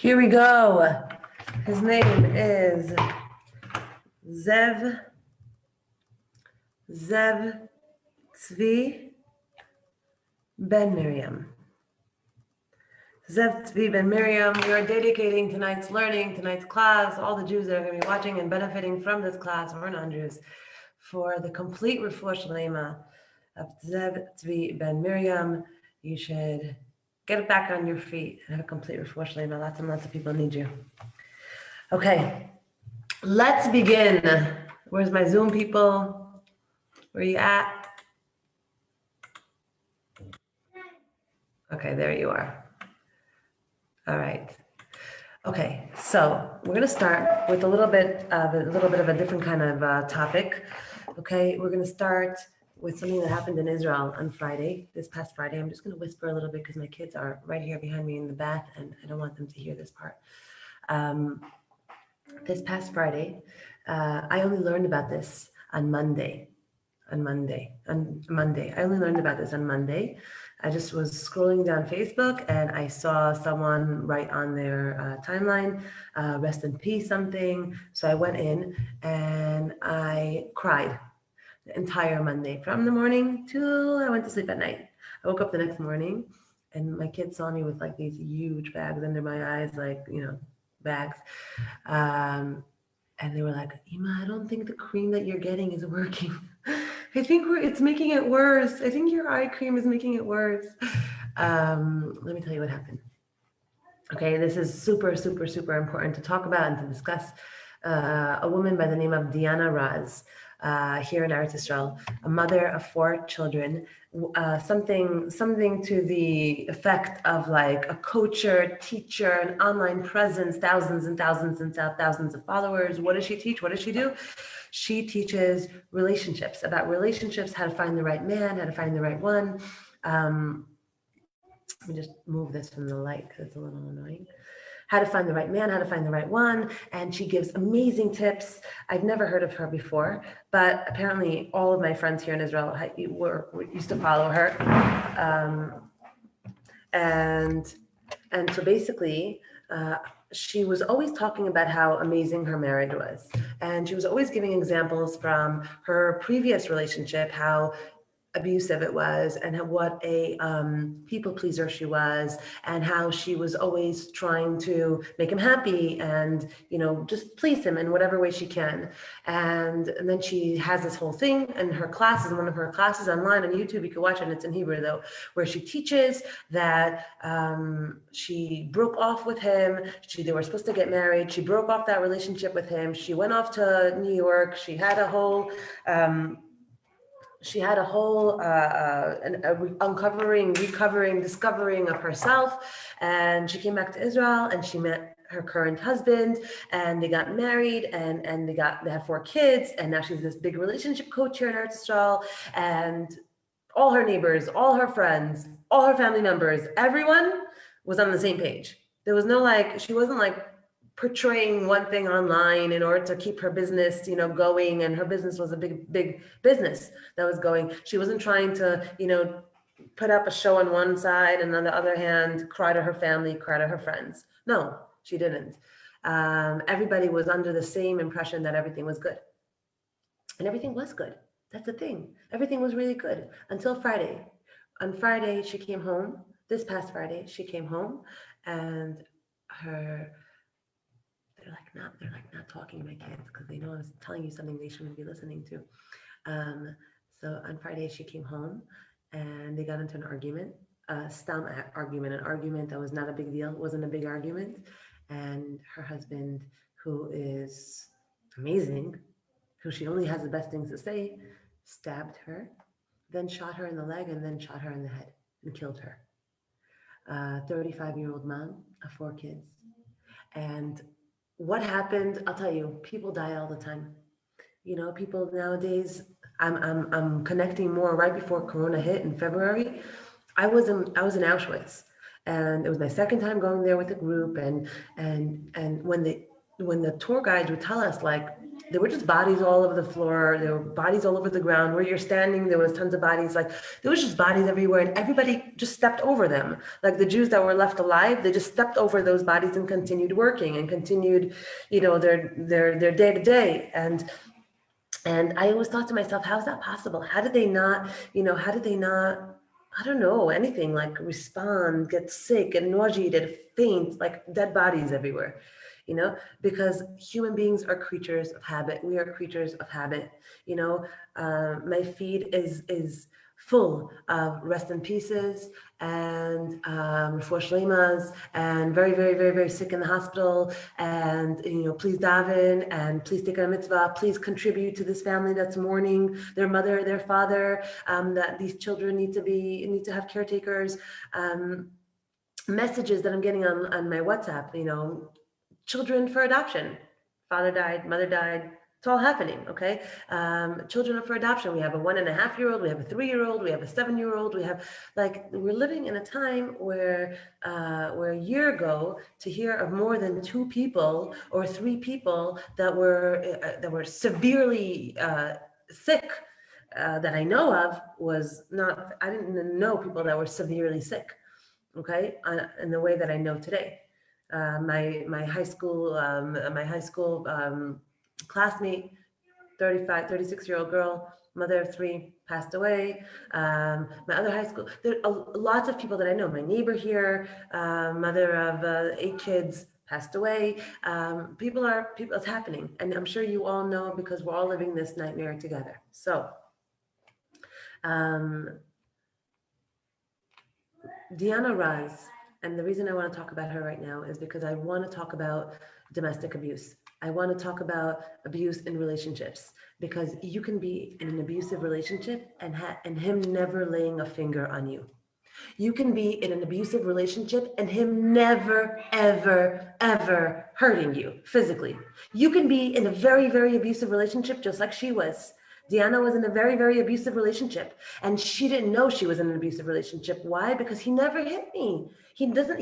Here we go. His name is Zev Tzvi Ben Miriam. Zev Tzvi Ben Miriam, we are dedicating tonight's learning, tonight's class, all the Jews that are going to be watching and benefiting from this class, or non-Jews, for the complete refuah shlema of Zev Tzvi Ben Miriam. You should get back on your feet and have a complete refuah shlema. Lots and lots of people need you. Okay, let's begin. Where's my Zoom people? Where are you at? Okay, there you are. All right. Okay, so we're going to start with a little bit of a different kind of topic. Okay, we're going to start with something that happened in Israel on Friday, this past Friday. I'm just going to whisper a little bit because my kids are right here behind me in the bath, and I don't want them to hear this part. This past Friday, I only learned about this on Monday. I only learned about this on Monday. I just was scrolling down Facebook and I saw someone write on their timeline, rest in peace something. So I went in and I cried the entire Monday from the morning till I went to sleep at night. I woke up the next morning and my kids saw me with like these huge bags under my eyes, like, bags. And they were like, Ima, I don't think the cream that you're getting is working. I think it's making it worse. I think your eye cream is making it worse. Let me tell you what happened. Okay, this is super, super, super important to talk about and to discuss. A woman by the name of Diana Raz, here in Eretz Yisrael, a mother of 4 children, something to the effect of like a coacher, teacher, an online presence, thousands and thousands and thousands of followers. What does she teach? What does she do? She teaches relationships, about relationships, how to find the right man, how to find the right one. Let me just move this from the light because it's a little annoying. How to find the right man, how to find the right one. And she gives amazing tips. I've never heard of her before, but apparently all of my friends here in Israel used to follow her. And so basically, she was always talking about how amazing her marriage was. And she was always giving examples from her previous relationship, how abusive it was, and what a people pleaser she was, and how she was always trying to make him happy and just please him in whatever way she can. And then she has this whole thing in her classes, one of her classes online on YouTube, you can watch it, and it's in Hebrew though, where she teaches that she broke off with him. They were supposed to get married. She broke off that relationship with him. She went off to New York. She had a whole discovering of herself, and she came back to Israel and she met her current husband, and they got married, and they had 4 kids, and now she's this big relationship coach here in Eretz Yisrael, and all her neighbors, all her friends, all her family members, everyone was on the same page. There was no she wasn't portraying one thing online in order to keep her business, going, and her business was a big business that was going. She wasn't trying to, put up a show on one side and on the other hand, cry to her family, cry to her friends. No, she didn't. Everybody was under the same impression that everything was good. And everything was good. That's the thing. Everything was really good until Friday. On Friday, she came home. This past Friday, she came home, and they're not talking to my kids because they know I was telling you something they shouldn't be listening to. So on Friday, she came home and they got into an argument, an argument that was not a big deal, wasn't a big argument. And her husband, who is amazing, who she only has the best things to say, stabbed her, then shot her in the leg, and then shot her in the head and killed her. 35-year-old mom of 4 kids. And what happened? I'll tell you, people die all the time. People nowadays, I'm connecting more. Right before Corona hit in February, I was in Auschwitz, and it was my second time going there with a group. And when the tour guides would tell us, there were just bodies all over the floor. There were bodies all over the ground. Where you're standing, there was tons of bodies. Like, there was just bodies everywhere, and everybody just stepped over them. Like, the Jews that were left alive, they just stepped over those bodies and continued working and continued, their day to day. And I always thought to myself, how is that possible? How did they not, I don't know, anything, like respond, get sick and nauseated, faint, like dead bodies everywhere, because human beings are creatures of habit. We are creatures of habit. My feed is full of rest in pieces and refuah shleimas, and very, very, very, very sick in the hospital. And please daven, and please take a mitzvah. Please contribute to this family that's mourning their mother, their father. That these children need to have caretakers. Messages that I'm getting on my WhatsApp. Children for adoption. Father died, mother died. It's all happening, okay? Children up for adoption. We have a 1.5-year-old, we have a 3-year-old, we have a 7-year-old. We're living in a time where a year ago, to hear of more than 2 people or 3 people that were severely sick, that I know of, was not. I didn't know people that were severely sick, okay, in the way that I know today. My high school classmate, 36-year-old girl, mother of 3, passed away. My other high school, there are lots of people that I know. My neighbor here, mother of 8 kids, passed away. People, it's happening. And I'm sure you all know, because we're all living this nightmare together. So, Deanna Rise, and the reason I want to talk about her right now is because I want to talk about domestic abuse. I want to talk about abuse in relationships, because you can be in an abusive relationship and him never laying a finger on you. You can be in an abusive relationship and him never, ever, ever hurting you physically. You can be in a very, very abusive relationship, just like she was. Deanna was in a very, very abusive relationship, and she didn't know she was in an abusive relationship. Why? Because he never hit me. He never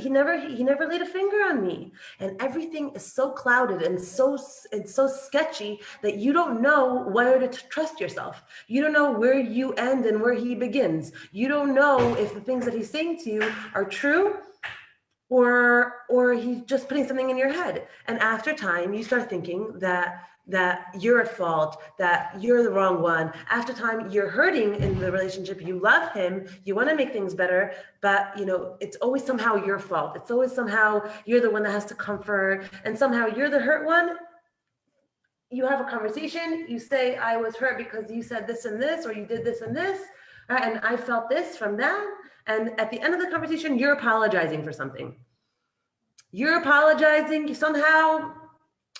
laid a finger on me. And everything is so clouded and so sketchy that you don't know where to trust yourself. You don't know where you end and where he begins. You don't know if the things that he's saying to you are true, or he's just putting something in your head. And after time, you start thinking that you're at fault, that you're the wrong one. After time, you're hurting in the relationship. You love him, you want to make things better, but it's always somehow your fault. It's always somehow you're the one that has to comfort, and somehow you're the hurt one. You have a conversation, you say, I was hurt because you said this and this, or you did this and this, and I felt this from that. And at the end of the conversation, you're apologizing for something. You're apologizing. Somehow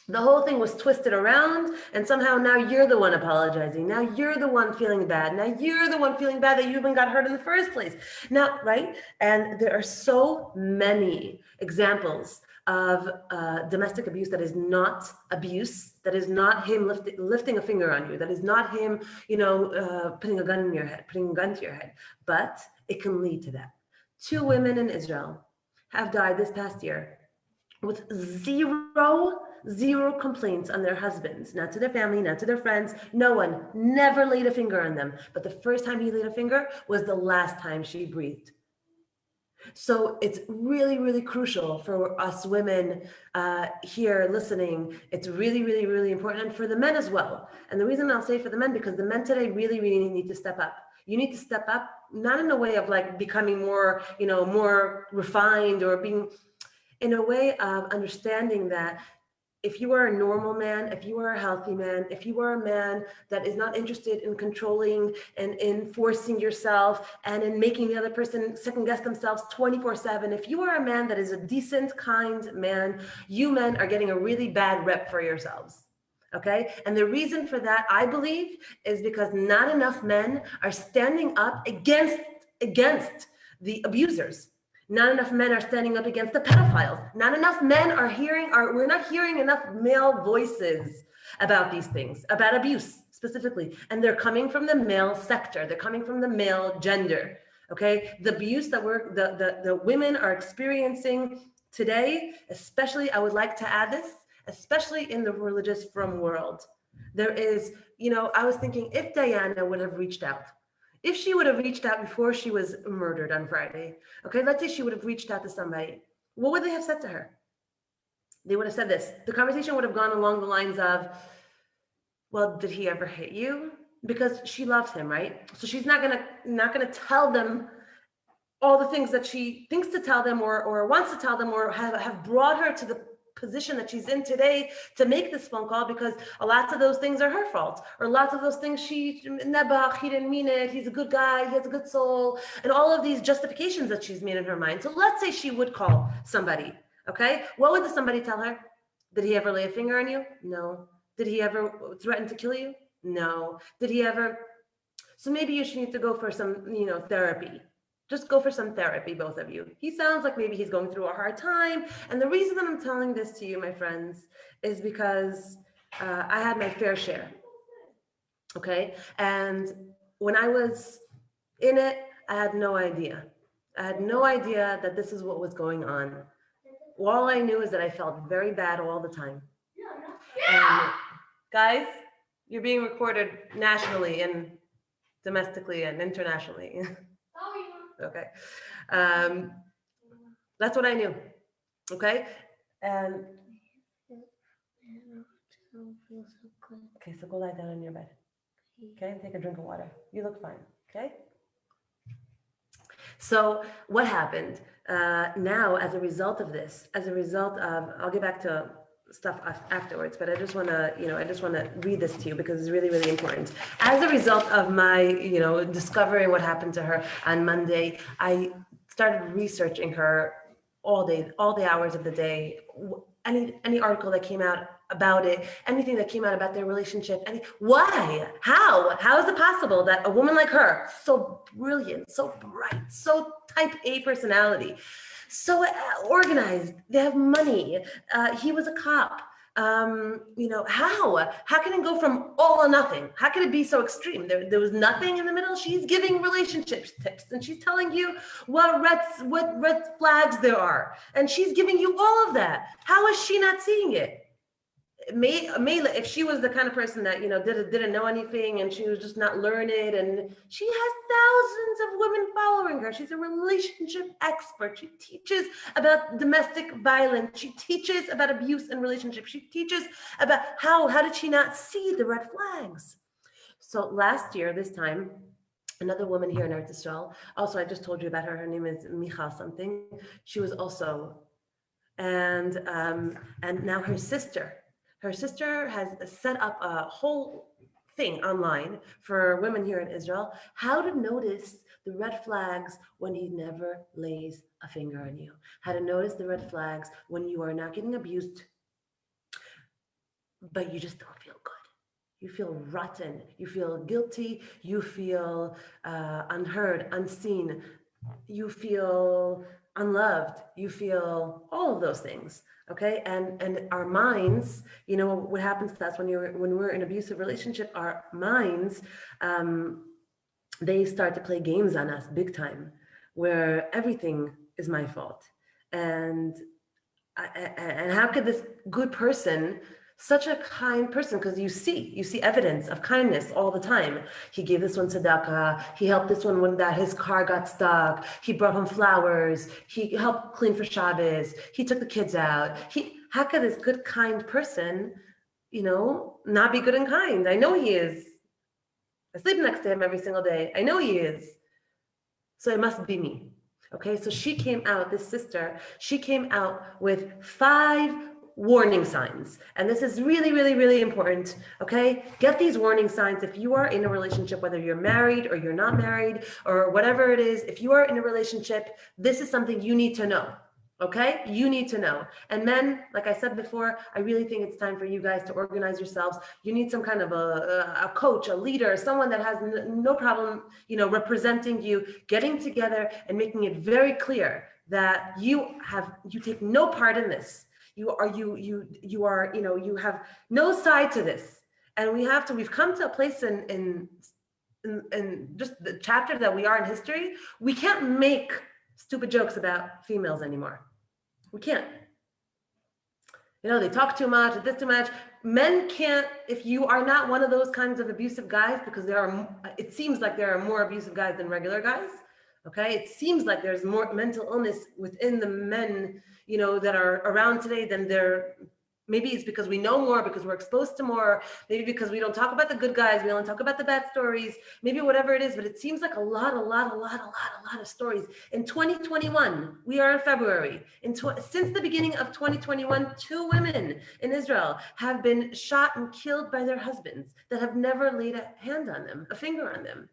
the whole thing was twisted around, and somehow now you're the one apologizing. Now you're the one feeling bad. Now you're the one feeling bad that you even got hurt in the first place. Now, right? And there are so many examples of domestic abuse that is not abuse, that is not him lifting a finger on you, that is not him, putting a gun in your head, putting a gun to your head, but it can lead to that. 2 women in Israel have died this past year with zero complaints on their husbands, not to their family, not to their friends. No one, never laid a finger on them. But the first time he laid a finger was the last time she breathed. So it's really, really crucial for us women here listening. It's really, really, really important, and for the men as well. And the reason I'll say for the men, because the men today really, really need to step up. You need to step up, not in a way of like becoming more, more refined, or being in a way of understanding that if you are a normal man, if you are a healthy man, if you are a man that is not interested in controlling and in forcing yourself and in making the other person second guess themselves 24/7, if you are a man that is a decent, kind man, you men are getting a really bad rep for yourselves. Okay? And the reason for that, I believe, is because not enough men are standing up against the abusers. Not enough men are standing up against the pedophiles. Not enough men we're not hearing enough male voices about these things, about abuse specifically. And they're coming from the male sector. They're coming from the male gender. Okay? The abuse that the women are experiencing today, especially, I would like to add this, especially in the religious frum world. There is, I was thinking if Diana would have reached out, if she would have reached out before she was murdered on Friday, okay, let's say she would have reached out to somebody, what would they have said to her? They would have said this. The conversation would have gone along the lines of, well, did he ever hit you? Because she loves him, right? So she's not gonna tell them all the things that she thinks to tell them or wants to tell them or have brought her to the position that she's in today to make this phone call, because a lot of those things are her fault, or lots of those things he didn't mean it, he's a good guy, he has a good soul, and all of these justifications that she's made in her mind. So let's say she would call somebody, okay? What would the somebody tell her? Did he ever lay a finger on you? No. Did he ever threaten to kill you? No. Did he ever? So maybe you should need to go for some, therapy. Just go for some therapy, both of you. He sounds like maybe he's going through a hard time. And the reason that I'm telling this to you, my friends, is because I had my fair share. Okay. And when I was in it, I had no idea. I had no idea that this is what was going on. All I knew is that I felt very bad all the time. And guys, you're being recorded nationally and domestically and internationally. Okay. That's what I knew. Okay. And okay, so go lie down in your bed. Okay, and take a drink of water. You look fine. Okay. So what happened? Now, as a result of this, I'll get back to stuff afterwards, but I just want to read this to you because it's really, really important. As a result of my, discovering what happened to her on Monday, I started researching her all day, all the hours of the day. Any article that came out about it, anything that came out about their relationship, why, how is it possible that a woman like her, so brilliant, so bright, so type A personality, so organized, they have money, he was a cop, how can it go from all or nothing? How can it be so extreme? There was nothing in the middle. She's giving relationship tips and she's telling you what red flags there are, and she's giving you all of that. How is she not seeing it? If she was the kind of person that didn't know anything and she was just not learned, and she has thousands of women following her. She's a relationship expert. She teaches about domestic violence. She teaches about abuse in relationships. She teaches about how did she not see the red flags? So last year, this time, another woman here in Eretz Yisrael, also I just told you about her. Her name is Michal something. She was also, and now her sister. Her sister has set up a whole thing online for women here in Israel, how to notice the red flags when he never lays a finger on you, how to notice the red flags when you are not getting abused, but you just don't feel good. You feel rotten, you feel guilty, you feel unheard, unseen, you feel unloved, you feel all of those things. Okay, and our minds, what happens to us when we're in an abusive relationship, our minds, they start to play games on us big time, where everything is my fault, and how could this good person, such a kind person, because you see evidence of kindness all the time. He gave this one tzedakah, he helped this one when that his car got stuck, he brought him flowers, he helped clean for Shabbos, he took the kids out. How could this good, kind person, not be good and kind? I know he is. I sleep next to him every single day. I know he is. So it must be me. Okay, so this sister, she came out with 5 warning signs. And this is really, really, really important. Okay, get these warning signs. If you are in a relationship, whether you're married or you're not married or whatever it is, if you are in a relationship, this is something you need to know. Okay, you need to know. And men, like I said before, I really think it's time for you guys to organize yourselves. You need some kind of a coach, a leader, someone that has no problem, representing you, getting together and making it very clear that you take no part in this. You have no side to this. And we've come to a place in just the chapter that we are in history, we can't make stupid jokes about females anymore. We can't. They talk too much, this too much. Men can't, if you are not one of those kinds of abusive guys, because it seems like there are more abusive guys than regular guys. Okay. It seems like there's more mental illness within the men, that are around today than there. Maybe it's because we know more, because we're exposed to more, maybe because we don't talk about the good guys, we only talk about the bad stories, maybe whatever it is, but it seems like a lot of stories. In 2021, we are in February. Since the beginning of 2021, 2 women in Israel have been shot and killed by their husbands that have never laid a hand on them, a finger on them.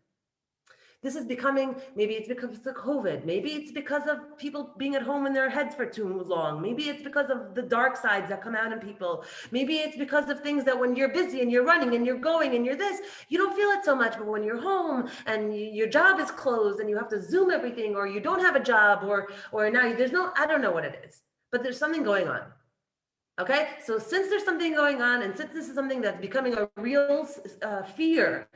This is becoming, maybe it's because of COVID, maybe it's because of people being at home in their heads for too long, maybe it's because of the dark sides that come out in people, maybe it's because of things that when you're busy and you're running and you're going and you're this, you don't feel it so much, but when you're home and your job is closed and you have to Zoom everything, or you don't have a job, or now I don't know what it is, but there's something going on. Okay, so since there's something going on, and since this is something that's becoming a real fear,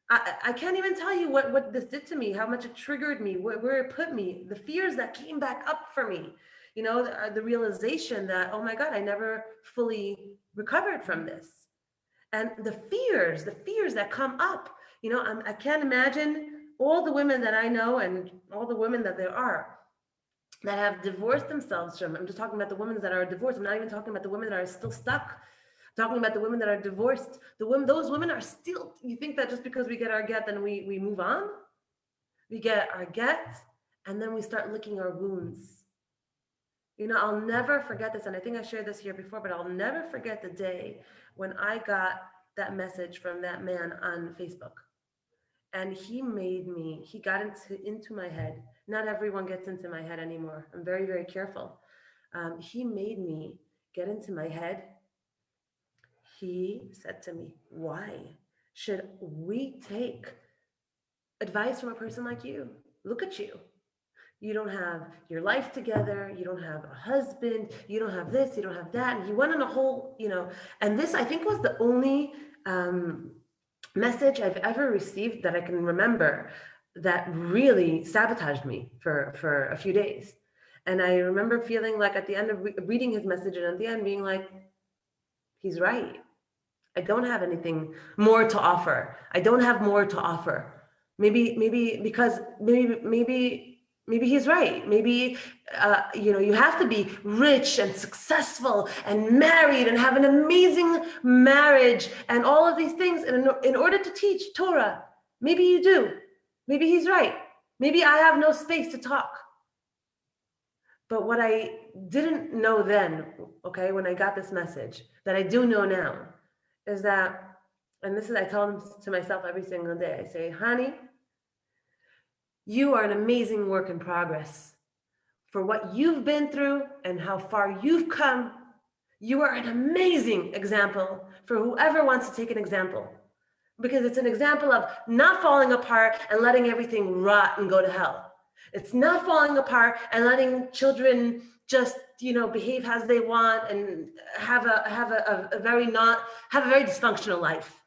I can't even tell you what this did to me, how much it triggered me, where it put me, the fears that came back up for me, the realization that, oh my God, I never fully recovered from this. And the fears that come up, I can't imagine all the women that I know and all the women that there are that have divorced themselves from, I'm just talking about the women that are divorced. I'm not even talking about the women that are still stuck. Talking about the women that are divorced, those women are still, you think that just because we get our get, then we move on? We get our get, and then we start licking our wounds. I'll never forget this, and I think I shared this here before, but I'll never forget the day when I got that message from that man on Facebook. And he got into my head. Not everyone gets into my head anymore. I'm very, very careful. He made me get into my head. He said to me, why should we take advice from a person like you? Look at you. You don't have your life together. You don't have a husband. You don't have this. You don't have that. And he went on a whole, and this I think was the only message I've ever received that I can remember that really sabotaged me for a few days. And I remember feeling like at the end of reading his message, and at the end being like, he's right. I don't have anything more to offer. I don't have more to offer. Maybe he's right. Maybe, you have to be rich and successful and married and have an amazing marriage and all of these things in order to teach Torah. Maybe you do. Maybe he's right. Maybe I have no space to talk. But what I didn't know then, okay, when I got this message, that I do know now, is that, and this is, I tell them to myself every single day, I say, honey, you are an amazing work in progress. For what you've been through and how far you've come, you are an amazing example for whoever wants to take an example. Because it's an example of not falling apart and letting everything rot and go to hell. It's not falling apart and letting children just, behave as they want and have a very dysfunctional life.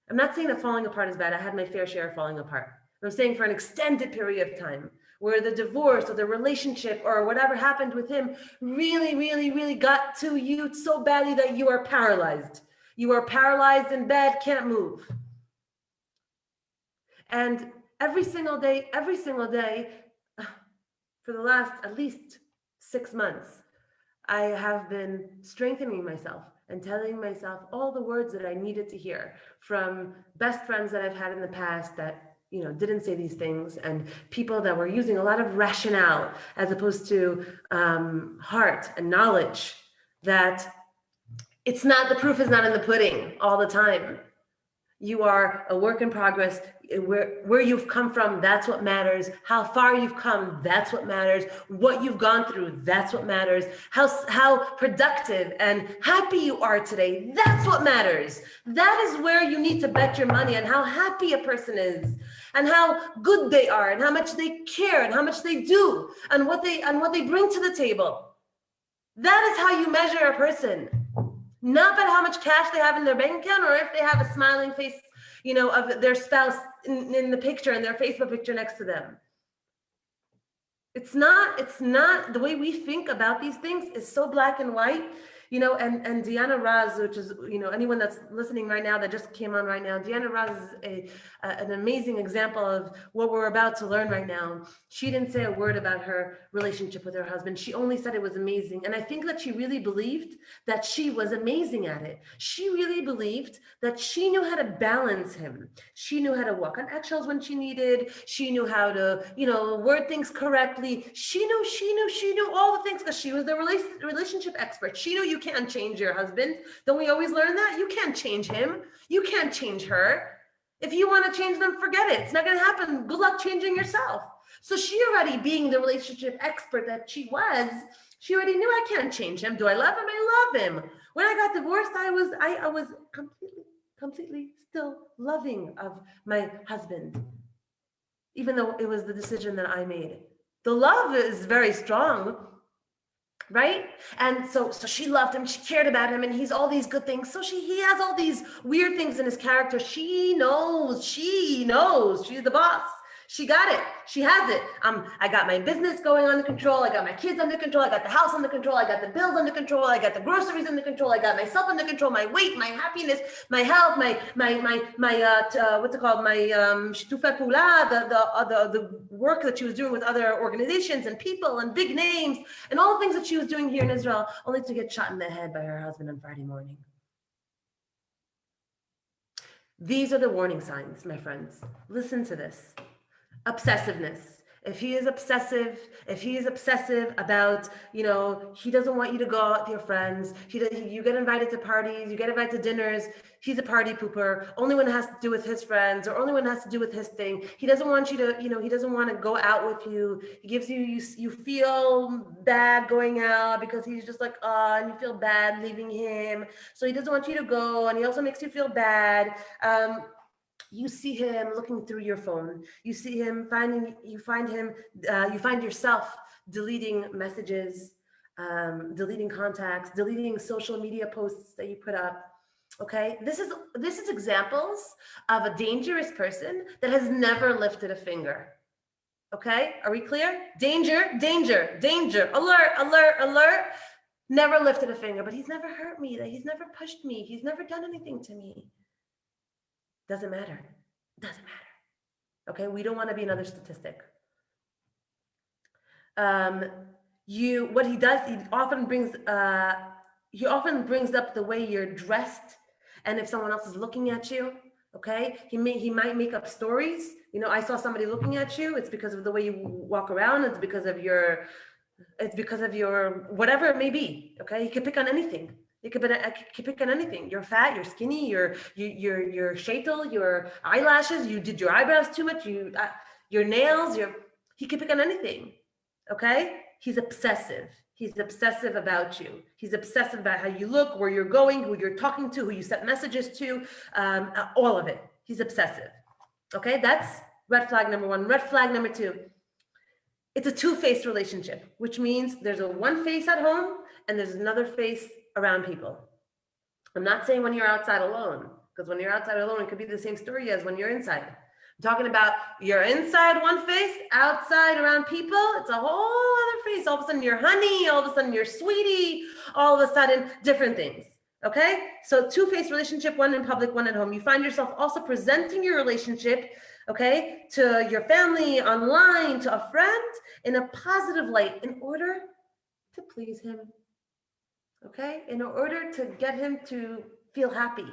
I'm not saying that falling apart is bad. I had my fair share of falling apart. I'm saying for an extended period of time where the divorce or the relationship or whatever happened with him really, really, really got to you so badly that you are paralyzed. You are paralyzed in bed, can't move. And every single day, for the last at least 6 months, I have been strengthening myself and telling myself all the words that I needed to hear from best friends that I've had in the past that, didn't say these things, and people that were using a lot of rationale as opposed to heart and knowledge, that the proof is not in the pudding all the time. You are a work in progress. Where you've come from, that's what matters. How far you've come, that's what matters. What you've gone through, that's what matters. How productive and happy you are today, that's what matters. That is where you need to bet your money on how happy a person is, and how good they are, and how much they care, and how much they do, and what they bring to the table. That is how you measure a person. Not by how much cash they have in their bank account, or if they have a smiling face, of their spouse in the picture, in their Facebook picture next to them. It's not the way we think about these things is so black and white. And Deanna Raz, which is, anyone that's listening right now that just came on right now, Deanna Raz is an amazing example of what we're about to learn right now. She didn't say a word about her relationship with her husband. She only said it was amazing. And I think that she really believed that she was amazing at it. She really believed that she knew how to balance him. She knew how to walk on eggshells when she needed. She knew how to, word things correctly. She knew all the things because she was the relationship expert. She knew you can't change your husband. Don't we always learn that? You can't change him. You can't change her. If you want to change them, forget it. It's not going to happen. Good luck changing yourself. So she already, being the relationship expert that she already knew I can't change him. Do I love him? I love him. When I got divorced, I was completely still loving of my husband, even though it was the decision that I made. The love is very strong, right? And so she loved him, she cared about him, and he's all these good things. So he has all these weird things in his character. She knows, she's the boss. She got it. She has it. I got my business going under control. I got my kids under control. I got the house under control. I got the bills under control. I got the groceries under control. I got myself under control. My weight, my happiness, my health, my what's it called? My shitufei pula, the work that she was doing with other organizations and people and big names and all the things that she was doing here in Israel, only to get shot in the head by her husband on Friday morning. These are the warning signs, my friends. Listen to this. Obsessiveness. If he is obsessive about, he doesn't want you to go out with your friends. You get invited to parties, you get invited to dinners. He's a party pooper. Only when it has to do with his friends or only when it has to do with his thing. He doesn't want you to, he doesn't want to go out with you. He gives you feel bad going out because he's just like, and you feel bad leaving him. So he doesn't want you to go, and he also makes you feel bad. You see him looking through your phone. You see him you find yourself deleting messages, deleting contacts, deleting social media posts that you put up. Okay, this is examples of a dangerous person that has never lifted a finger. Okay, are we clear? Danger, danger, danger, alert, alert, alert. Never lifted a finger, but he's never hurt me. He's never pushed me. He's never done anything to me. Doesn't matter. Okay, we don't want to be another statistic. What he does, he often brings up the way you're dressed, and if someone else is looking at you. Okay, he might make up stories. I saw somebody looking at you. It's because of the way you walk around. It's because of your whatever it may be. Okay, he could pick on anything. You could pick on anything. You're fat, you're skinny, you're shaitel, your eyelashes, you did your eyebrows too much, your nails, he could pick on anything. Okay? He's obsessive. He's obsessive about you. He's obsessive about how you look, where you're going, who you're talking to, who you sent messages to, all of it. He's obsessive. Okay? That's red flag number one. Red flag number two. It's a two-faced relationship, which means there's a one face at home and there's another face around people. I'm not saying when you're outside alone, because when you're outside alone, it could be the same story as when you're inside. I'm talking about you're inside one face, outside around people, it's a whole other face. All of a sudden you're honey, all of a sudden you're sweetie, all of a sudden different things. Okay? So two-faced relationship, one in public, one at home. You find yourself also presenting your relationship, okay, to your family, online, to a friend, in a positive light in order to please him. Okay, in order to get him to feel happy,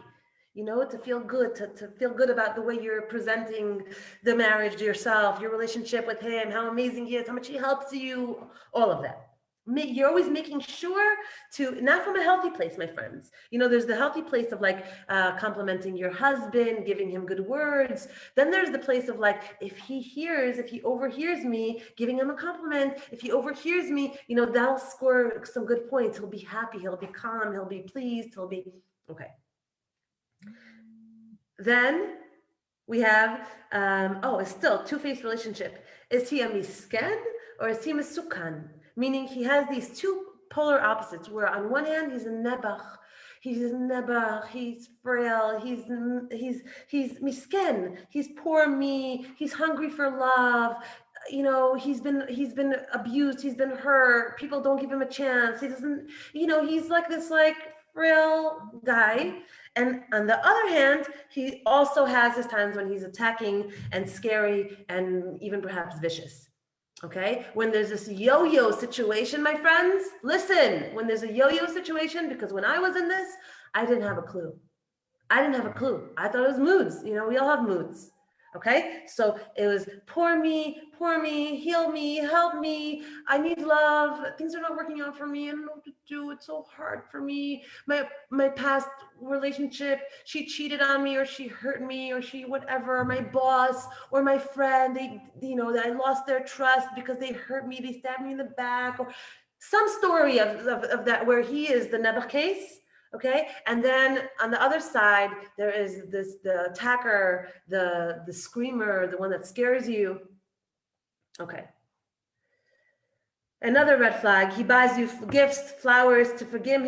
to feel good, to feel good about the way you're presenting the marriage to yourself, your relationship with him, how amazing he is, how much he helps you, all of that. You're always making sure to, not from a healthy place, my friends. There's the healthy place of complimenting your husband, giving him good words. Then there's the place of if he overhears me, giving him a compliment. If he overhears me, that'll score some good points. He'll be happy, he'll be calm, he'll be pleased, he'll be, okay. Then we have, it's still two-faced relationship. Is he a misken or is he misukkan? Meaning he has these two polar opposites, where on one hand he's a nebach, he's frail, he's misken, he's poor me, he's hungry for love, he's been abused, he's been hurt, people don't give him a chance, he doesn't, he's like this like frail guy. And on the other hand, he also has his times when he's attacking and scary and even perhaps vicious. Okay, when there's this yo-yo situation, my friends, listen, when there's a yo-yo situation, because when I was in this, I didn't have a clue. I thought it was moods. We all have moods. Okay, so it was poor me, heal me, help me. I need love. Things are not working out for me. I don't know what to do. It's so hard for me. My past relationship, she cheated on me, or she hurt me, or she whatever. My boss or my friend, that I lost their trust because they hurt me. They stabbed me in the back, or some story of that where he is the Nebuch case. Okay, and then on the other side there is the attacker, the screamer, the one that scares you. Okay, another red flag: he buys you gifts, flowers to forgive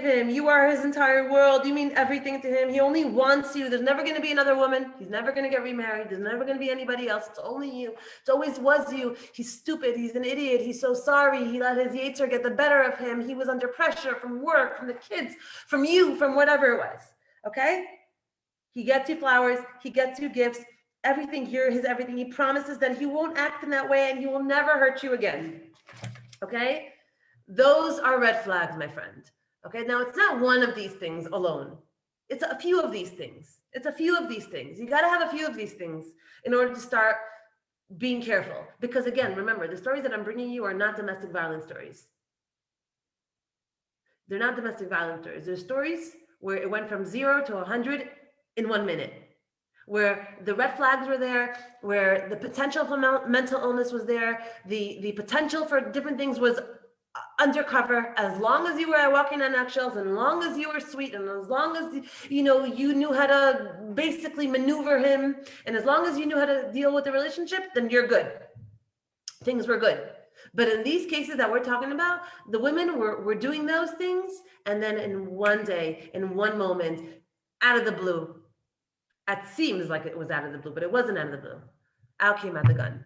him. You are his entire world. You mean everything to him. He only wants you. There's never going to be another woman. He's never going to get remarried. There's never going to be anybody else. It's only you. It always was you. He's stupid. He's an idiot. He's so sorry. He let his Yetzer get the better of him. He was under pressure from work, from the kids, from you, from whatever it was. Okay? He gets you flowers. He gets you gifts. Everything here, his everything. He promises that he won't act in that way and he will never hurt you again. Okay? Those are red flags, my friend. Okay? Now, it's not one of these things alone. It's a few of these things. You got to have a few of these things in order to start being careful. Because again, remember, the stories that I'm bringing you are not domestic violence stories. They're not domestic violence stories. They're stories where it went from 0 to 100 in 1 minute, where the red flags were there, where the potential for mental illness was there, the potential for different things was undercover. As long as you were walking on eggshells, and as long as you were sweet, and as long as you knew how to basically maneuver him, and as long as you knew how to deal with the relationship, then you're good. Things were good. But in these cases that we're talking about, the women were doing those things, and then in one day, in one moment, out of the blue, it seems like it was out of the blue, but it wasn't out of the blue. Out came out the gun.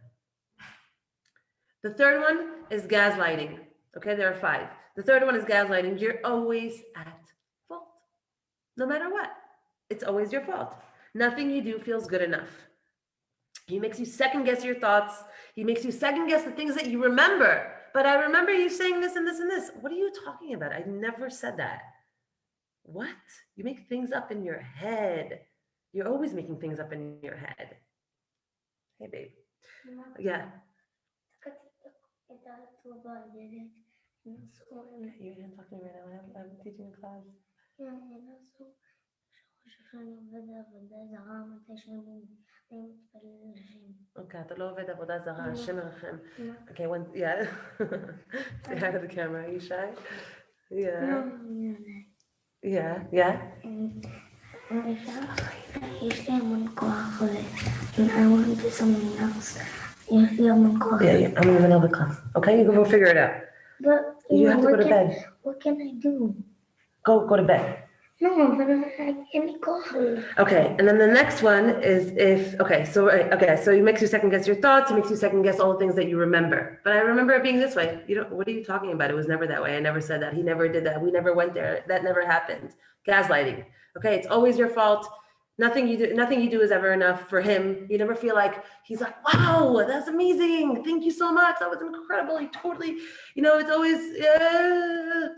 The third one is gaslighting. Okay, there are 5. The third one is gaslighting. You're always at fault. No matter what. It's always your fault. Nothing you do feels good enough. He makes you second guess your thoughts. He makes you second guess the things that you remember. But I remember you saying this and this and this. What are you talking about? I never said that. What? You make things up in your head. You're always making things up in your head. Hey, babe. Yeah. You can't talk to me right now. I'm teaching a class. Okay, אתה לא עובד עבודה זרה, השם עליכם. Okay, one, yeah. Say hi to the camera, are you shy? Yeah. Yeah. יש לי המון כוח I want to do something else. יש לי המון כוח. Yeah, I'm moving over class. Okay, you go figure it out. But you have to go to bed. What can I do? Go to bed. No, but I can't go. Okay, and then the next one is so he makes you second guess your thoughts, he makes you second guess all the things that you remember. But I remember it being this way. What are you talking about? It was never that way. I never said that. He never did that. We never went there. That never happened. Gaslighting. Okay, it's always your fault. Nothing you do is ever enough for him. You never feel like he's like, wow, that's amazing. Thank you so much. That was incredible. He totally, it's always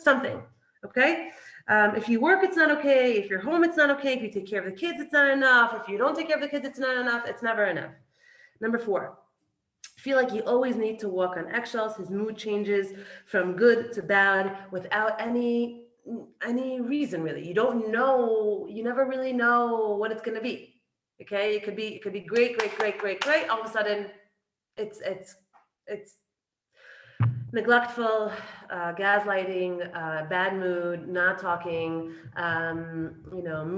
something. Okay. If you work, it's not okay. If you're home, it's not okay. If you take care of the kids, it's not enough. If you don't take care of the kids, it's not enough. It's never enough. Number 4, feel like you always need to walk on eggshells. His mood changes from good to bad without any reason, really. You don't know. You never really know what it's going to be. Okay, it could be great. All of a sudden, it's neglectful, gaslighting, bad mood, not talking,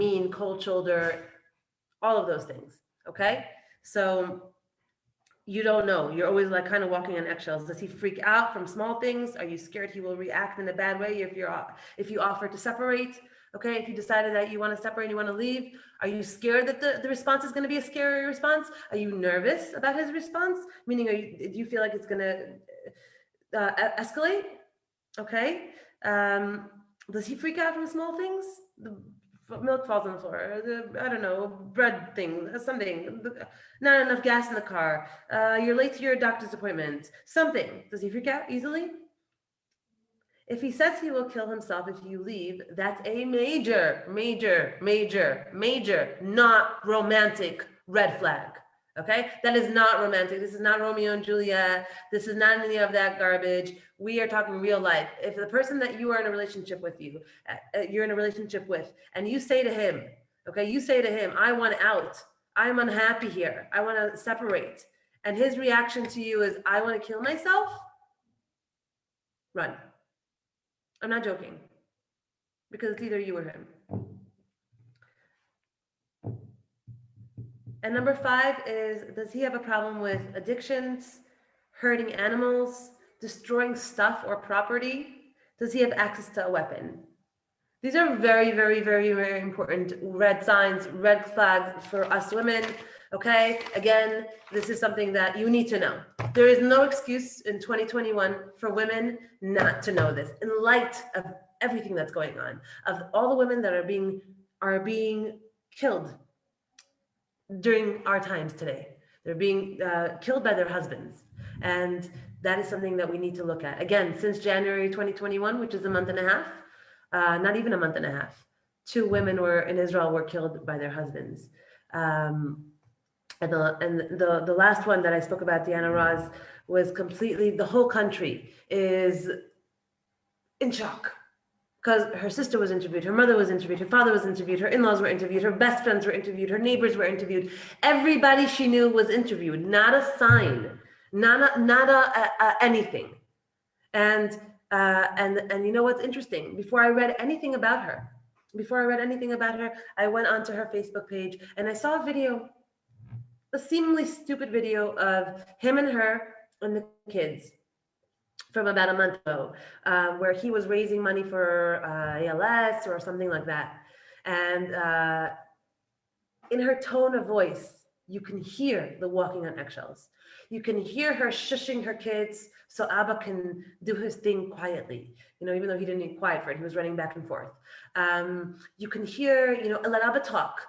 mean, cold shoulder, all of those things. Okay, so you don't know. You're always like kind of walking on eggshells. Does he freak out from small things? Are you scared he will react in a bad way if you offer to separate? Okay, if you decided that you want to separate, you want to leave, are you scared that the response is going to be a scary response? Are you nervous about his response? Meaning, do you feel like it's going to escalate? Okay. Does he freak out from small things? The milk falls on the floor, or I don't know, bread thing, something, not enough gas in the car, you're late to your doctor's appointment, something. Does he freak out easily? If he says he will kill himself if you leave, that's a major, major, major, major, not romantic red flag. Okay? That is not romantic. This is not Romeo and Juliet. This is not any of that garbage. We are talking real life. If the person that you are in a relationship with you're in a relationship with, and you say to him, okay, you say to him, I want out. I'm unhappy here. I want to separate. And his reaction to you is, I want to kill myself. Run. I'm not joking, because it's either you or him. And number 5 is, does he have a problem with addictions, hurting animals, destroying stuff or property? Does he have access to a weapon? These are very, very, very, very important red signs, red flags for us women. Okay, again, this is something that you need to know. There is no excuse in 2021 for women not to know this. In light of everything that's going on, of all the women that are being killed during our times today, they're being killed by their husbands, and that is something that we need to look at. Again, since January 2021, which is a month and a half, not even a month and a half, 2 women in Israel were killed by their husbands. And the last one that I spoke about, Diana Roz, was completely, the whole country is in shock, because her sister was interviewed, her mother was interviewed, her father was interviewed, her in-laws were interviewed, her best friends were interviewed, her neighbors were interviewed. Everybody she knew was interviewed, not a sign, not anything. And you know what's interesting? Before I read anything about her, I went onto her Facebook page and I saw a seemingly stupid video of him and her and the kids from about a month ago, where he was raising money for ALS or something like that. And in her tone of voice, you can hear the walking on eggshells. You can hear her shushing her kids so Abba can do his thing quietly, even though he didn't need quiet for it, he was running back and forth. You can hear, let Abba talk.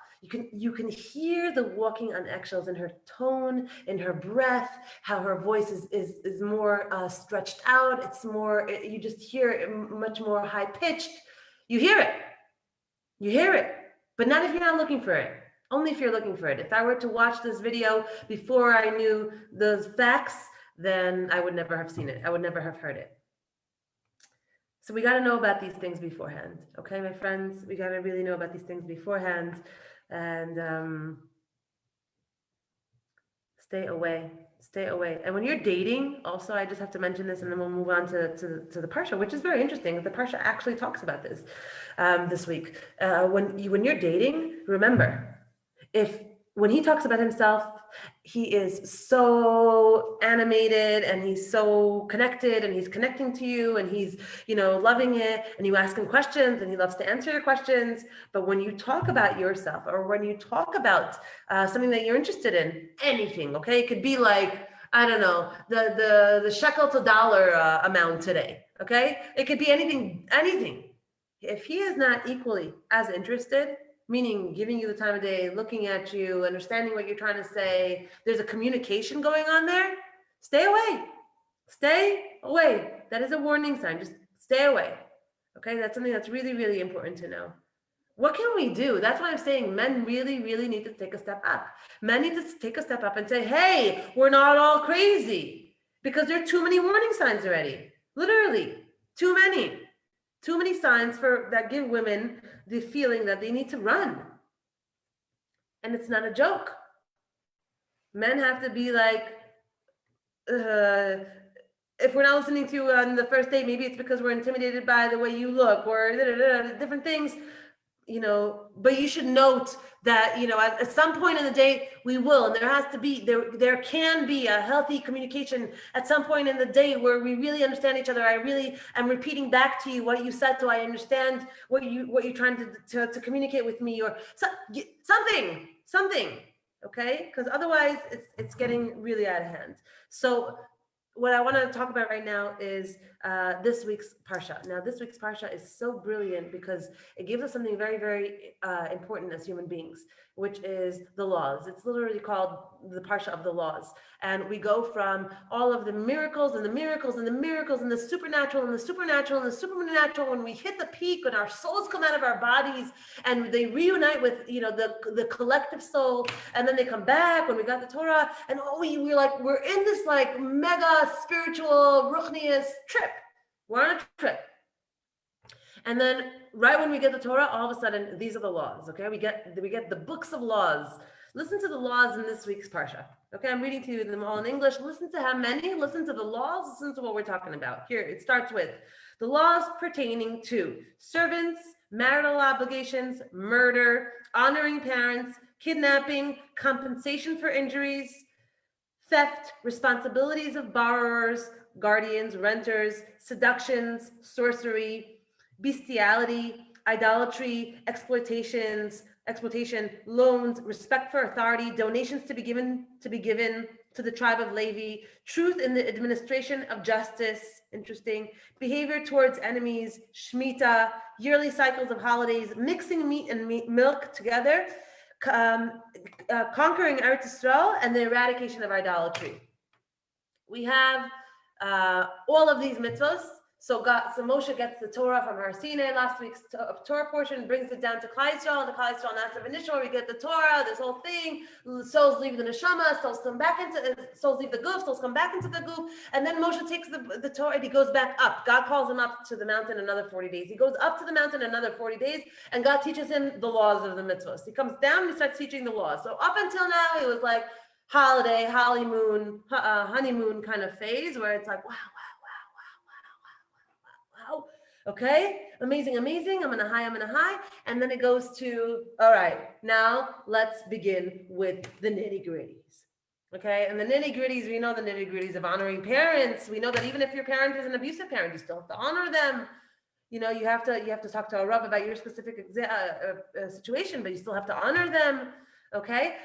You can hear the walking on eggshells in her tone, in her breath, how her voice is more stretched out. It's more, you just hear it much more high pitched. You hear it, but not if you're not looking for it. Only if you're looking for it. If I were to watch this video before I knew those facts, then I would never have seen it. I would never have heard it. So we got to know about these things beforehand. Okay, my friends, we got to really know about these things beforehand. And stay away. And when you're dating, also, I just have to mention this, and then we'll move on to the Parsha, which is very interesting. The Parsha actually talks about this this week. When you're dating, remember, when he talks about himself, he is so animated and he's so connected and he's connecting to you and he's, loving it, and you ask him questions and he loves to answer your questions. But when you talk about yourself, or when you talk about something that you're interested in, anything, okay? It could be like, I don't know, the shekel to dollar amount today, okay? It could be anything. If he is not equally as interested, meaning giving you the time of day, looking at you, understanding what you're trying to say, there's a communication going on there, stay away. That is a warning sign. Just stay away. Okay, that's something that's really, really important to know. What can we do? That's why I'm saying men really, really need to take a step up. Men need to take a step up and say, hey, we're not all crazy, because there are too many warning signs already. Literally, too many signs that give women the feeling that they need to run. And it's not a joke. Men have to be like, if we're not listening to you on the first date, maybe it's because we're intimidated by the way you look, or different things. but you should note that, at some point in the day we will, and there can be a healthy communication at some point in the day where we really understand each other. I really am repeating back to you what you said, so I understand what you're trying to communicate with me, or something, okay? Because otherwise it's getting really out of hand. So what I want to talk about right now is this week's Parsha. Now, this week's Parsha is so brilliant because it gives us something very, very important as human beings, which is the laws. It's literally called the Parsha of the laws. And we go from all of the miracles and the miracles and the miracles and the supernatural and the supernatural and the supernatural. When we hit the peak, when our souls come out of our bodies and they reunite with, the collective soul, and then they come back when we got the Torah, and we're in this like mega spiritual ruchnius trip. We're on a trip. And then right when we get the Torah, all of a sudden, these are the laws, okay? We get the books of laws. Listen to the laws in this week's Parsha. Okay, I'm reading to you them all in English. Listen to how many, listen to the laws, listen to what we're talking about. Here, it starts with the laws pertaining to servants, marital obligations, murder, honoring parents, kidnapping, compensation for injuries, theft, responsibilities of borrowers, guardians, renters, seductions, sorcery, bestiality, idolatry, exploitation, loans, respect for authority, donations to be given to the tribe of Levi, truth in the administration of justice, interesting, behavior towards enemies, shmita, yearly cycles of holidays, mixing meat and milk together, conquering Eretz Yisrael, and the eradication of idolatry. We have all of these mitzvahs. So Moshe gets the Torah from Har Sinai, last week's Torah portion, brings it down to Klal Yisrael, and the Klal Yisrael Nasav initial, we get the Torah, this whole thing, souls leave the neshama, souls leave the goof, souls come back into the goof, and then Moshe takes the Torah and he goes back up. God calls him up to the mountain another 40 days. He goes up to the mountain another 40 days, and God teaches him the laws of the mitzvahs. He comes down and he starts teaching the laws. So up until now, it was like holiday, honeymoon kind of phase where it's like, wow. Okay, amazing. I'm gonna high. And then it goes to, all right, now let's begin with the nitty gritties. Okay, and the nitty gritties, we know the nitty gritties of honoring parents. We know that even if your parent is an abusive parent, you still have to honor them. You have to talk to a Rav about your specific situation, but you still have to honor them. Okay,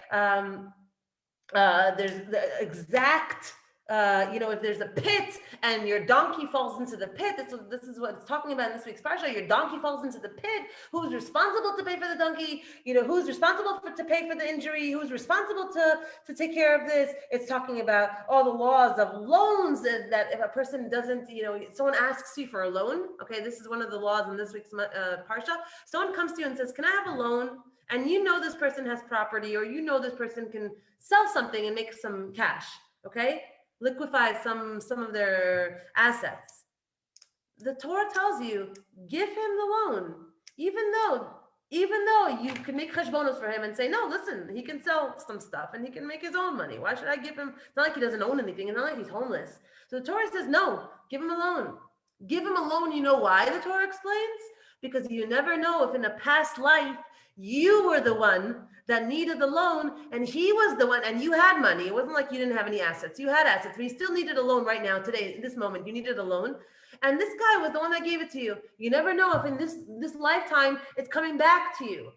there's the exact. If there's a pit and your donkey falls into the pit, this is what it's talking about in this week's parsha. Your donkey falls into the pit. Who's responsible to pay for the donkey? Who's responsible to pay for the injury? Who's responsible to take care of this? It's talking about all the laws of loans that if a person doesn't, someone asks you for a loan. Okay, this is one of the laws in this week's parsha. Someone comes to you and says, "Can I have a loan?" And this person has property, or this person can sell something and make some cash. Okay. Liquefy some of their assets. The Torah tells you, give him the loan, even though you can make cheshbonos for him and say, no, listen, he can sell some stuff and he can make his own money. Why should I give him? It's not like he doesn't own anything. It's not like he's homeless. So the Torah says, no, give him a loan. Give him a loan. You know why, the Torah explains? Because you never know if in a past life you were the one that needed the loan and he was the one, and you had money. It wasn't like you didn't have any assets. You had assets, but you still needed a loan right now, today, in this moment. You needed a loan. And this guy was the one that gave it to you. You never know if in this lifetime it's coming back to you.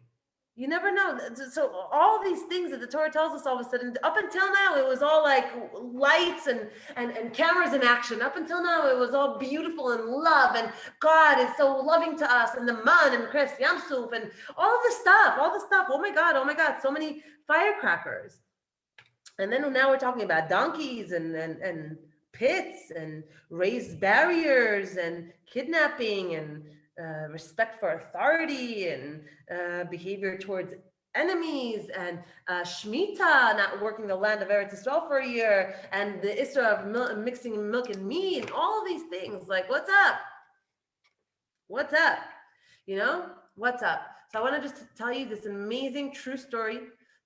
You never know. So all these things that the Torah tells us, all of a sudden, up until now, it was all like lights and cameras in action. Up until now, it was all beautiful and love, and God is so loving to us, and the man and Chris Yamsuf and all the stuff. Oh my God, so many firecrackers. And then now we're talking about donkeys and pits and raised barriers and kidnapping and respect for authority and behavior towards enemies and shmita, not working the land of Eretz Yisrael for a year, and the isra of mixing milk and meat, and all of these things. Like, what's up? What's up? So I want to just tell you this amazing true story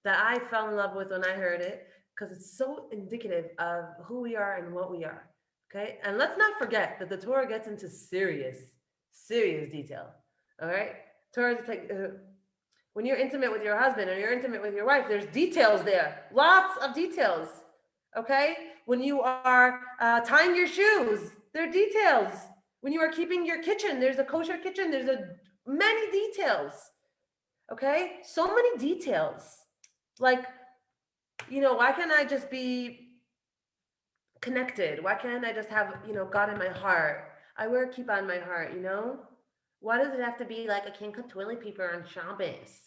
that I fell in love with when I heard it, because it's so indicative of who we are and what we are. Okay, and let's not forget that the Torah gets into serious detail. All right, Torah is like, when you're intimate with your husband or you're intimate with your wife, there's details there, lots of details. Okay, when you are tying your shoes, there are details. When you are keeping your kitchen, there's a kosher kitchen. There's many details. Okay, so many details. Like, why can't I just be connected? Why can't I just have, God in my heart? I wear kippah on my heart. Why does it have to be like I can't cut toilet paper on Shabbos?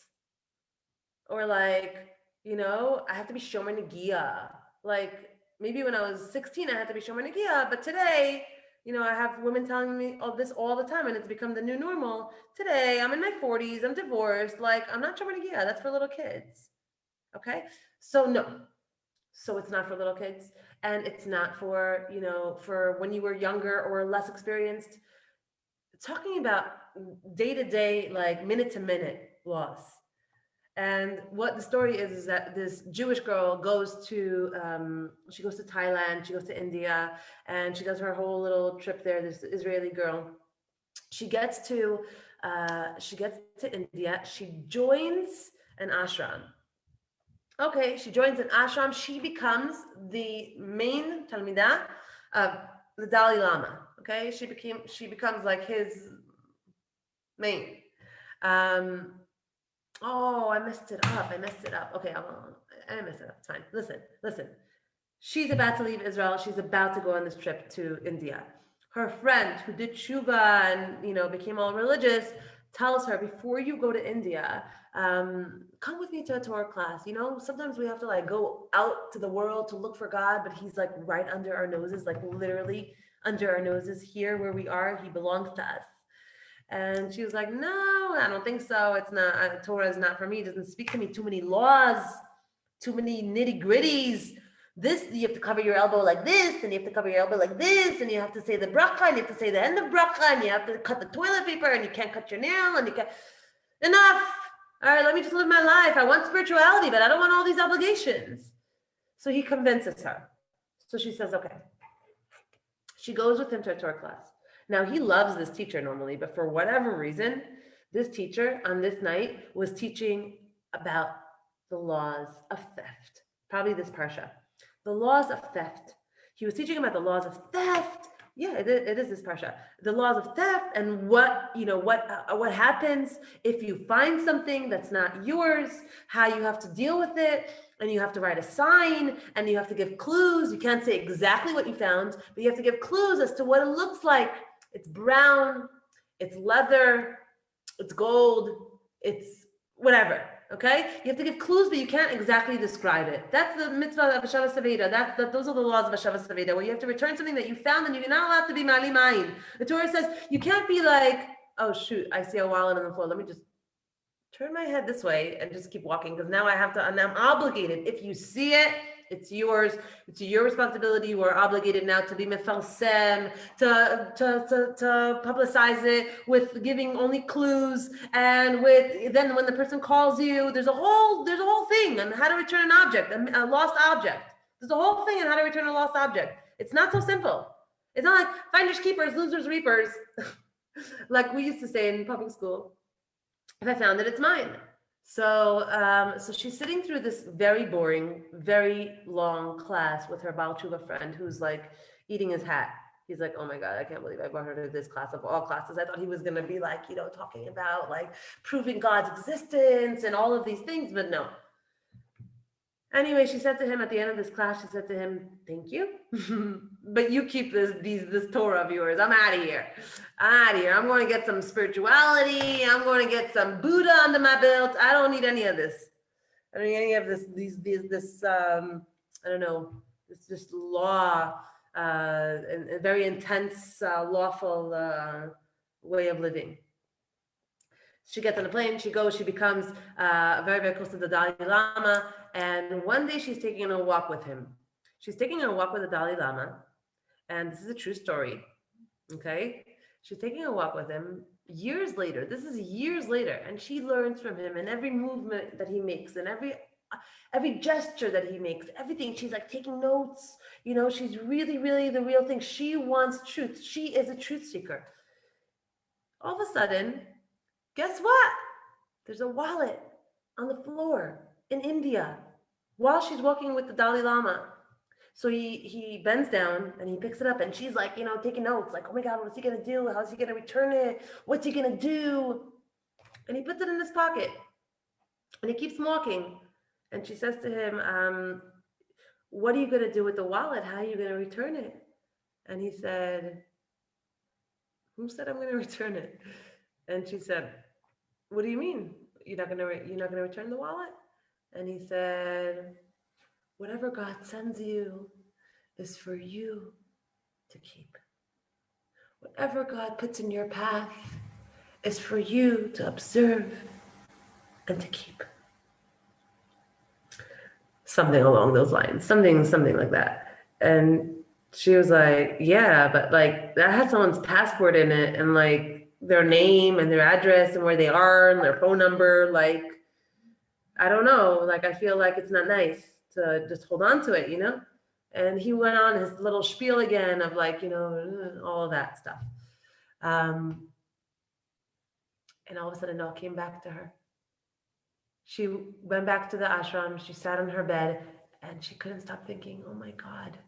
Or like, I have to be shomer negia. Like maybe when I was 16, I had to be shomer negia, but today, I have women telling me all this all the time, and it's become the new normal. Today, I'm in my 40s, I'm divorced, like I'm not shomer negia. That's for little kids. Okay, so no, so it's not for little kids, and it's not for for when you were younger or less experienced. Talking about day to day, like minute to minute laws. And what the story is that this Jewish girl goes to she goes to Thailand, she goes to India, and she does her whole little trip there. This Israeli girl. She gets to India. She joins an ashram. Okay, she joins an ashram. She becomes the main talmidah of the Dalai Lama. Okay, she becomes like his main. Um, Oh, I messed it up. Okay, I messed it up. It's fine. Listen. She's about to leave Israel. She's about to go on this trip to India. Her friend who did tshuva and became all religious tells her, before you go to India, come with me to a Torah class. Sometimes we have to like go out to the world to look for God, but He's like right under our noses, like literally under our noses here where we are. He belongs to us. And she was like, no, I don't think so. It's not, Torah is not for me. It doesn't speak to me. Too many laws, too many nitty gritties. This, you have to cover your elbow like this, and you have to cover your elbow like this, and you have to say the bracha, and you have to say the end of bracha, and you have to cut the toilet paper, and you can't cut your nail, and you can't. Enough. All right, let me just live my life. I want spirituality, but I don't want all these obligations. So he convinces her. So she says, okay. She goes with him to a Torah class. Now, he loves this teacher normally, but for whatever reason, this teacher on this night was teaching about the laws of theft. Probably this Parsha. The laws of theft. He was teaching about the laws of theft. Yeah, it is this Parsha. The laws of theft and what happens if you find something that's not yours, how you have to deal with it, and you have to write a sign, and you have to give clues. You can't say exactly what you found, but you have to give clues as to what it looks like. It's brown, it's leather, it's gold, it's whatever, okay? You have to give clues, but you can't exactly describe it. That's the mitzvah of Hashavas Saveda. Those are the laws of Hashavas Saveda, where you have to return something that you found, and you're not allowed to be mali mayin. The Torah says you can't be like, oh shoot, I see a wallet on the floor. Let me just turn my head this way and just keep walking, because now I'm obligated. If you see it, it's yours. It's your responsibility. You are obligated now to be mefarsim, to publicize it with giving only clues, and then when the person calls you, there's a whole thing on how to return an object, a lost object. There's a whole thing on how to return a lost object. It's not so simple. It's not like finders keepers, losers reapers, like we used to say in public school. If I found it, it's mine. So she's sitting through this very boring, very long class with her Baal Tshuva friend who's like eating his hat. He's like, oh my God, I can't believe I brought her to this class of all classes. I thought he was going to be like, talking about like proving God's existence and all of these things, but no. Anyway, she said to him at the end of this class, she said to him, thank you, but you keep this Torah of yours. I'm out of here. I'm going to get some spirituality. I'm going to get some Buddha under my belt. I don't need any of this. I don't need any of this I don't know, this law, and a very intense, lawful way of living. She gets on a plane, she goes, she becomes very, very close to the Dalai Lama. And one day she's taking a walk with him. She's taking a walk with the Dalai Lama. And this is a true story. Okay? She's taking a walk with him years later. This is years later. And she learns from him, and every movement that he makes, and every gesture that he makes, everything. She's like taking notes. She's really, really the real thing. She wants truth. She is a truth seeker. All of a sudden, Guess what? There's a wallet on the floor in India while she's walking with the Dalai Lama. So he bends down and he picks it up, and she's like, taking notes, like, oh my God, what's he gonna do? How's he gonna return it? What's he gonna do? And he puts it in his pocket and he keeps walking. And she says to him, what are you gonna do with the wallet? How are you gonna return it? And he said, who said I'm gonna return it? And she said, what do you mean? You're not gonna return the wallet? And he said, whatever God sends you is for you to keep. Whatever God puts in your path is for you to observe and to keep. Something along those lines, something like that. And she was like, yeah, but like that has someone's passport in it, and like their name and their address and where they are and their phone number. Like, I don't know, like I feel like it's not nice to just hold on to it, And he went on his little spiel again of like, all of that stuff. And all of a sudden it all came back to her. She went back to the ashram, she sat on her bed, and she couldn't stop thinking, oh my God,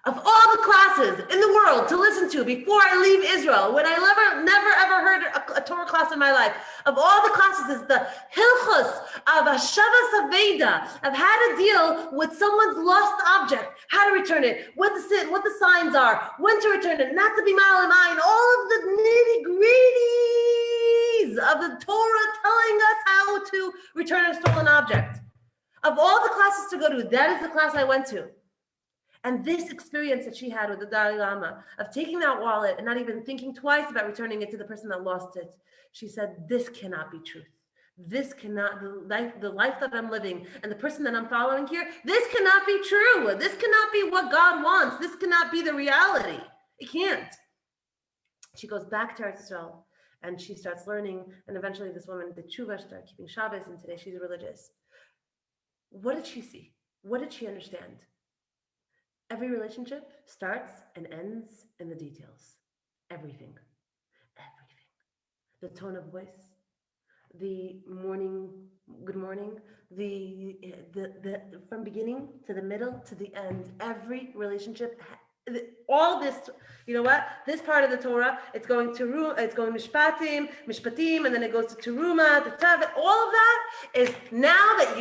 of all the classes in the world to listen to before I leave Israel, when I never ever heard a Torah class in my life, of all the classes is the Hilchos of Hashavas Aveda, of how to deal with someone's lost object, how to return it, what the signs are, when to return it, not to be mal in mind, all of the nitty-gritties of the Torah telling us how to return a stolen object. Of all the classes to go to, that is the class I went to. And this experience that she had with the Dalai Lama of taking that wallet and not even thinking twice about returning it to the person that lost it, she said, this cannot be truth. This cannot, the life that I'm living and the person that I'm following here, this cannot be true. This cannot be what God wants. This cannot be the reality. It can't. She goes back to Eretz Israel and she starts learning. And eventually this woman did tshuva, started keeping Shabbos, and today she's religious. What did she see? What did she understand? Every relationship starts and ends in the details. Everything. The tone of voice, the morning, good morning, the from beginning to the middle to the end. Every relationship, all this, you know what? This part of the Torah, it's going Mishpatim, and then it goes to Teruma, to Tevet. All of that is now that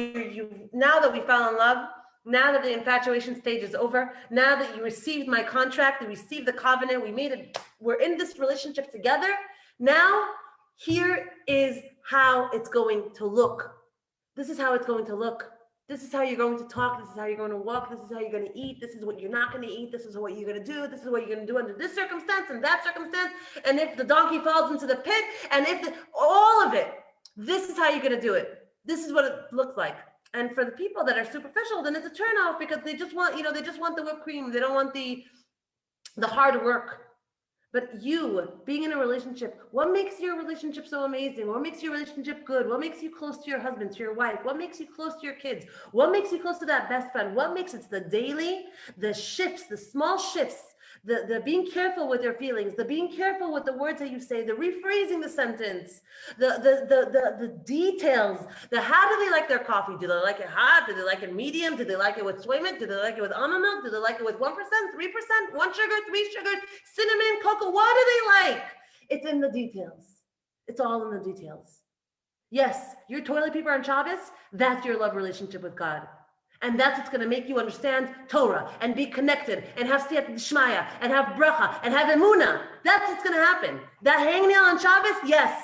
now that we fell in love. Now that the infatuation stage is over, now that you received my contract, you received the covenant, we're in this relationship together. Now, here is how it's going to look. This is how it's going to look. This is how you're going to talk. This is how you're going to walk. This is how you're going to eat. This is what you're not going to eat. This is what you're going to do. This is what you're going to do under this circumstance and that circumstance. And if the donkey falls into the pit, and all of it, this is how you're going to do it. This is what it looks like. And for the people that are superficial, then it's a turnoff because they just want, they just want the whipped cream. They don't want the hard work. But you being in a relationship, what makes your relationship so amazing? What makes your relationship good? What makes you close to your husband, to your wife? What makes you close to your kids? What makes you close to that best friend? What makes it the daily, the shifts, the small shifts, the being careful with your feelings, the being careful with the words that you say, the rephrasing the sentence, the details, how do they like their coffee? Do they like it hot? Do they like it medium? Do they like it with soy milk? Do they like it with almond milk? Do they like it with 1%, 3%, 1 sugar, 3 sugars, cinnamon, cocoa? What do they like? It's in the details. It's all in the details. Yes, your toilet paper on Shabbos, that's your love relationship with God. And that's what's going to make you understand Torah and be connected and have siyat d'shmaya and have bracha and have emunah. That's what's going to happen. That hangnail on Shabbos, yes.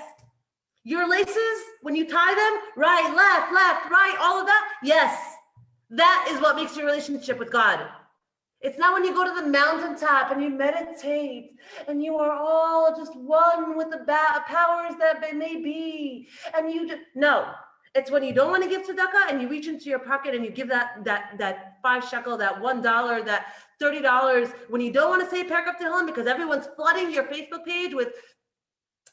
Your laces, when you tie them, right, left, right, all of that, yes. That is what makes your relationship with God. It's not when you go to the mountaintop and you meditate and you are all just one with the powers that may be. And you just, no. It's when you don't want to give tzedakah and you reach into your pocket and you give that 5 shekel, that $1, that $30, when you don't want to say Parak Tehillim because everyone's flooding your Facebook page with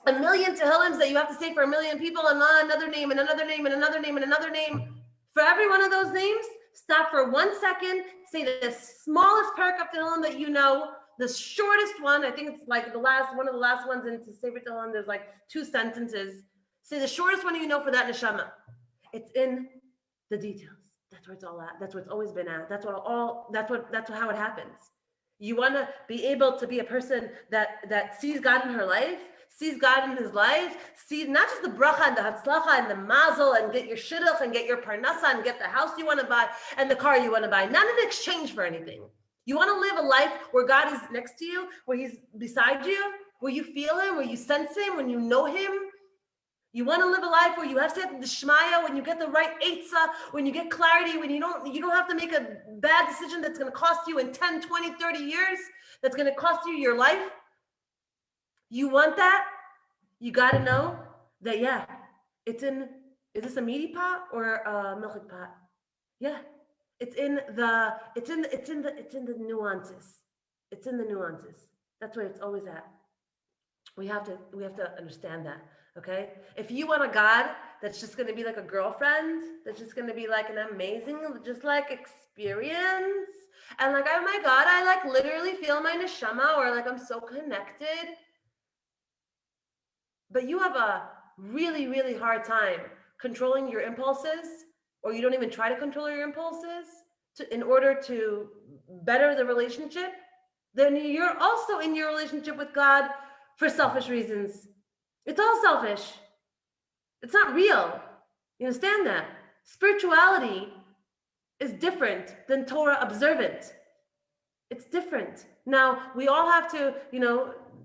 a million Tehillims that you have to say for a million people and another name and another name and another name and another name. For every one of those names, stop for 1 second, say the smallest Parak Tehillim that you know, the shortest one. I think it's like one of the last ones in Sefer Tehillim. There's like 2 sentences. Say the shortest one you know for that neshama. It's in the details. That's where it's all at. That's where it's always been at. That's how it happens. You want to be able to be a person that sees God in her life, sees God in his life, sees not just the bracha and the hatzlacha and the mazel and get your shidduch and get your parnasa and get the house you want to buy and the car you want to buy. Not in exchange for anything. You want to live a life where God is next to you, where he's beside you, where you feel him, where you sense him, when you know him. You want to live a life where you have to the shmaya, when you get the right eitzah, when you get clarity, when you don't have to make a bad decision that's going to cost you in 10, 20, 30 years, that's going to cost you your life. You want that? You got to know that, yeah, is this a meaty pot or a milk pot? Yeah. It's in the nuances. It's in the nuances. That's where it's always at. We have to understand that. Okay? If you want a God that's just going to be like a girlfriend, that's just going to be like an amazing, just like experience, and like, oh my God, I like literally feel my neshama, or like I'm so connected. But you have a really, really hard time controlling your impulses, or you don't even try to control your impulses in order to better the relationship, then you're also in your relationship with God for selfish reasons. It's all selfish. It's not real. You understand that? Spirituality is different than Torah observant. It's different. Now, we all have to,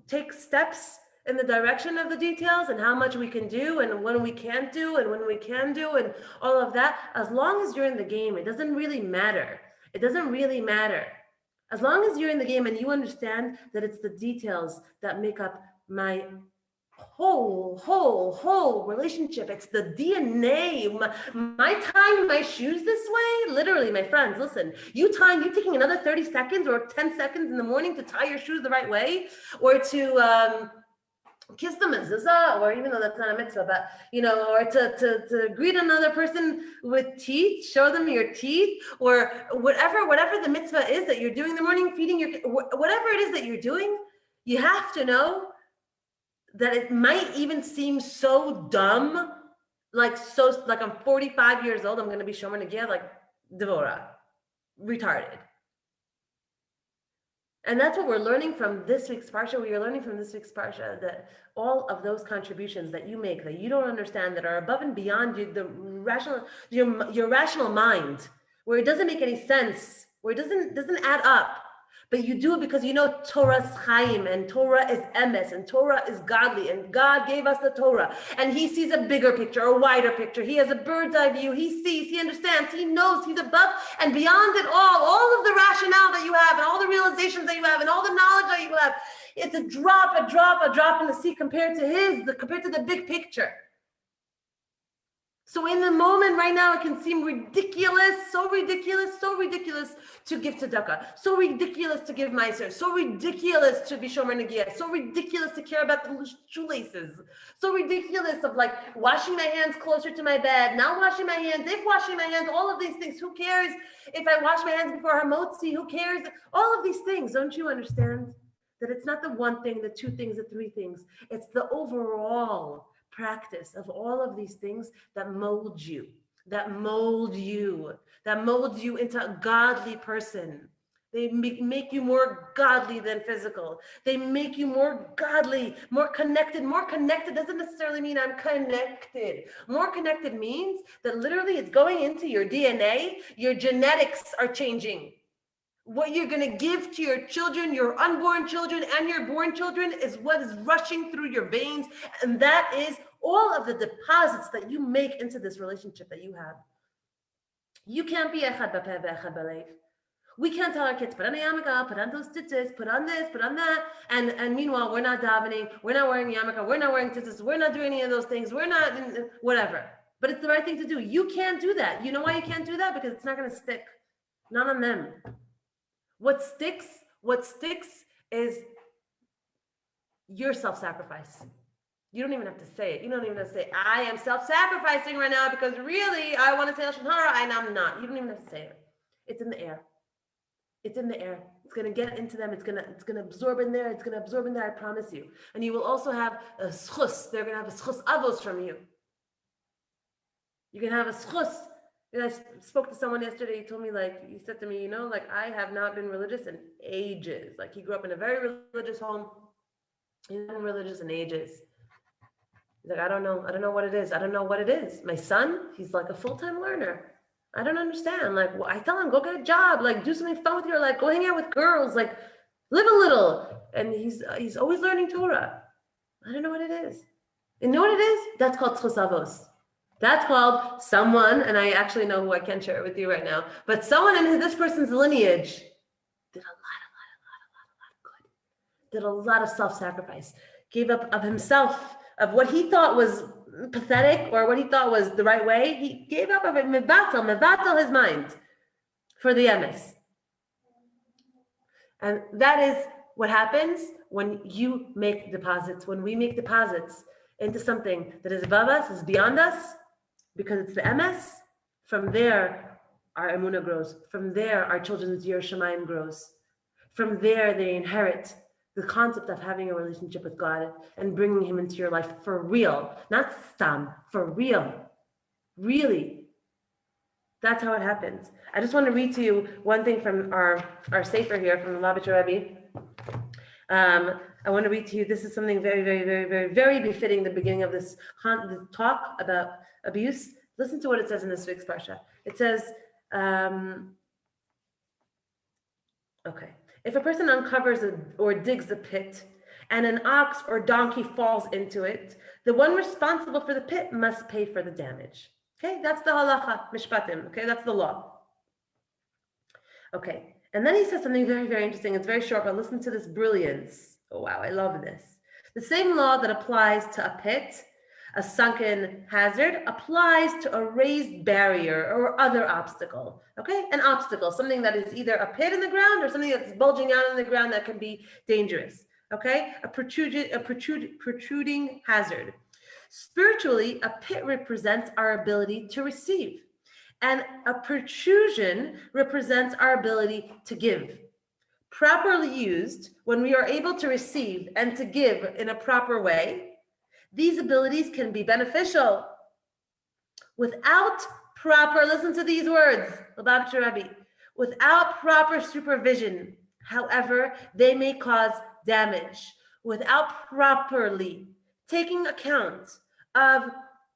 take steps in the direction of the details and how much we can do and when we can't do and when we can do and all of that. As long as you're in the game, it doesn't really matter. It doesn't really matter. As long as you're in the game and you understand that it's the details that make up my whole relationship. It's the DNA. My tying my shoes this way, literally, my friends, listen, you taking another 30 seconds or 10 seconds in the morning to tie your shoes the right way, or to kiss the mezuzah, or even though that's not a mitzvah, but or to greet another person with teeth, show them your teeth, or whatever the mitzvah is that you're doing in the morning, feeding your, whatever it is that you're doing, you have to know that it might even seem so dumb, like I'm 45 years old, I'm going to be shomer negia, like Devorah, retarded. And that's what we're learning from this week's Parsha. We are learning from this week's Parsha that all of those contributions that you make, that you don't understand, that are above and beyond your rational mind, where it doesn't make any sense, where it doesn't add up. But you do it because you know Torah's chaim, and Torah is emes, and Torah is godly, and God gave us the Torah, and he sees a bigger picture, a wider picture. He has a bird's eye view. He sees, he understands, he knows, he's above and beyond it all of the rationale that you have, and all the realizations that you have, and all the knowledge that you have. It's a drop in the sea compared to the big picture. So in the moment right now, it can seem ridiculous, so ridiculous to give tzedakah, so ridiculous to give meiser, so ridiculous to be shomer negia, so ridiculous to care about the shoelaces, so ridiculous of like washing my hands closer to my bed, not washing my hands, if washing my hands, all of these things. Who cares if I wash my hands before hamotzi? Who cares? All of these things. Don't you understand that it's not the one thing, the two things, the three things. It's the overall practice of all of these things that mold you into a godly person. They make you more godly than physical. They make you more godly, more connected. More connected doesn't necessarily mean I'm connected. More connected means that literally it's going into your DNA. Your genetics are changing. What you're going to give to your children, your unborn children and your born children, is what is rushing through your veins. And that is all of the deposits that you make into this relationship that you have. You can't be echad b'peh ve'echad b'leiv. We can't tell our kids, put on a yarmulke, put on those tzitzis, put on this, put on that. And meanwhile, we're not davening, we're not wearing yarmulke, we're not wearing tzitzis, we're not doing any of those things, we're not, whatever. But it's the right thing to do. You can't do that. You know why you can't do that? Because it's not going to stick. Not on them. What sticks is your self-sacrifice. You don't even have to say it. You don't even have to say, I am self-sacrificing right now because really I want to say Lashon Hara and I'm not. You don't even have to say it. It's in the air. It's in the air. It's going to get into them. It's going to absorb in there. It's going to absorb in there, I promise you. And you will also have a schus. They're going to have a schus avos from you. You can have a schus. I spoke to someone yesterday. He told me, like, he said to me, like, I have not been religious in ages. Like, he grew up in a very religious home. He's not been religious in ages. He's like, I don't know. I don't know what it is. I don't know what it is. My son, he's like a full-time learner. I don't understand. Like, I tell him, go get a job. Like, do something fun with your life. Go hang out with girls. Like, live a little. And he's always learning Torah. I don't know what it is. You know what it is? That's called tzchus. That's called someone, and I actually know who, I can't share it with you right now, but someone in this person's lineage did a lot of good, did a lot of self-sacrifice, gave up of himself, of what he thought was pathetic or what he thought was the right way. He gave up of it, mevatel his mind for the emes. And that is what happens when you make deposits, when we make deposits into something that is above us, is beyond us, because it's the emes. From there, our emunah grows. From there, our children's Yirah Shamayim grows. From there, they inherit the concept of having a relationship with God and bringing Him into your life for real, not stam, for real, really. That's how it happens. I just want to read to you one thing from our sefer here, from the Lubavitcher Rebbe. I want to read to you. This is something very, very, very, very, very befitting the beginning of this talk about abuse. Listen to what it says in this week's Parshat. It says, okay, if a person uncovers or digs a pit and an ox or donkey falls into it, the one responsible for the pit must pay for the damage. Okay, that's the halacha, Mishpatim. Okay, that's the law. Okay, and then he says something very, very interesting. It's very short, but listen to this brilliance. Oh, wow, I love this. The same law that applies to a pit, a sunken hazard, applies to a raised barrier or other obstacle. Okay, an obstacle, something that is either a pit in the ground or something that's bulging out in the ground that can be dangerous. Okay, a protruding hazard. Spiritually, a pit represents our ability to receive, and a protrusion represents our ability to give. Properly used, when we are able to receive and to give in a proper way, these abilities can be beneficial. Without proper, listen to these words, Lubavitcher Rebbe, without proper supervision, however, they may cause damage. Without properly taking account of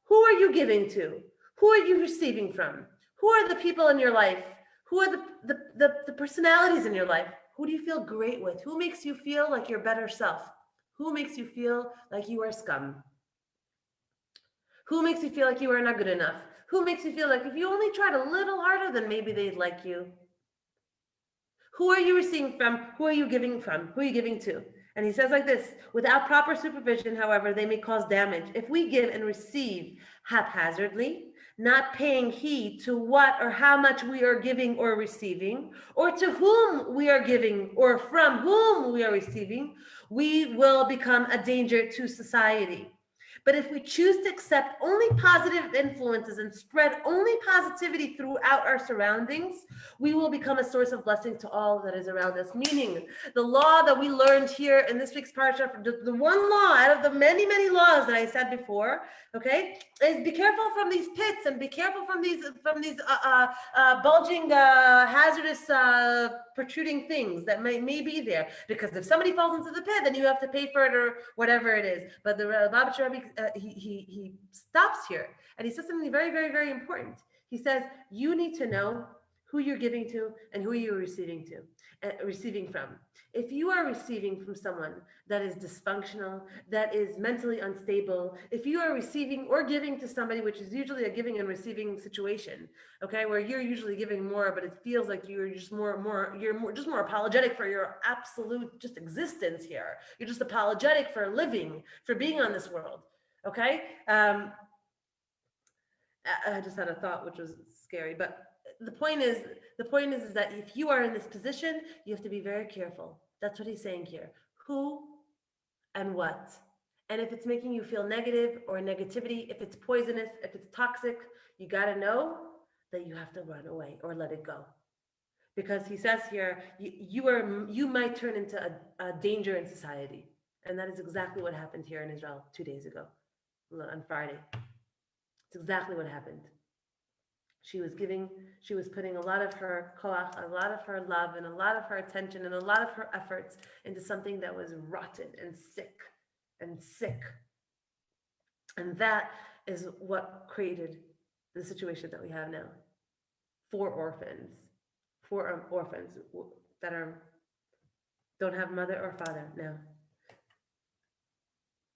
who are you giving to, who are you receiving from, who are the people in your life, who are the personalities in your life, who do you feel great with, who makes you feel like your better self, who makes you feel like you are scum, who makes you feel like you are not good enough, who makes you feel like if you only tried a little harder, then maybe they'd like you. Who are you receiving from? Who are you giving from? Who are you giving to? And he says like this, without proper supervision, however, they may cause damage. If we give and receive haphazardly, not paying heed to what or how much we are giving or receiving, or to whom we are giving or from whom we are receiving, we will become a danger to society. But if we choose to accept only positive influences and spread only positivity throughout our surroundings, we will become a source of blessing to all that is around us. Meaning, the law that we learned here in this week's Parshat, the one law out of the many, many laws that I said before, okay, is be careful from these pits and be careful from these bulging, hazardous, protruding things that may be there. Because if somebody falls into the pit, then you have to pay for it or whatever it is. But the Lubavitcher Rebbe, he stops here and he says something very, very, very important. He says, you need to know who you're giving to and who you're receiving from. If you are receiving from someone that is dysfunctional, that is mentally unstable, if you are receiving or giving to somebody, which is usually a giving and receiving situation, okay, where you're usually giving more, but it feels like you're just more apologetic for your absolute just existence here. You're just apologetic for living, for being on this world, okay? I just had a thought which was scary, but the point is that if you are in this position, you have to be very careful. That's what he's saying here. Who and what. And if it's making you feel negative or negativity, if it's poisonous, if it's toxic, you got to know that you have to run away or let it go. Because he says here, you might turn into a danger in society. And that is exactly what happened here in Israel 2 days ago, on Friday. It's exactly what happened. She was putting a lot of her koach, a lot of her love, and a lot of her attention, and a lot of her efforts into something that was rotten and sick and sick. And that is what created the situation that we have now. 4 orphans that don't have mother or father now.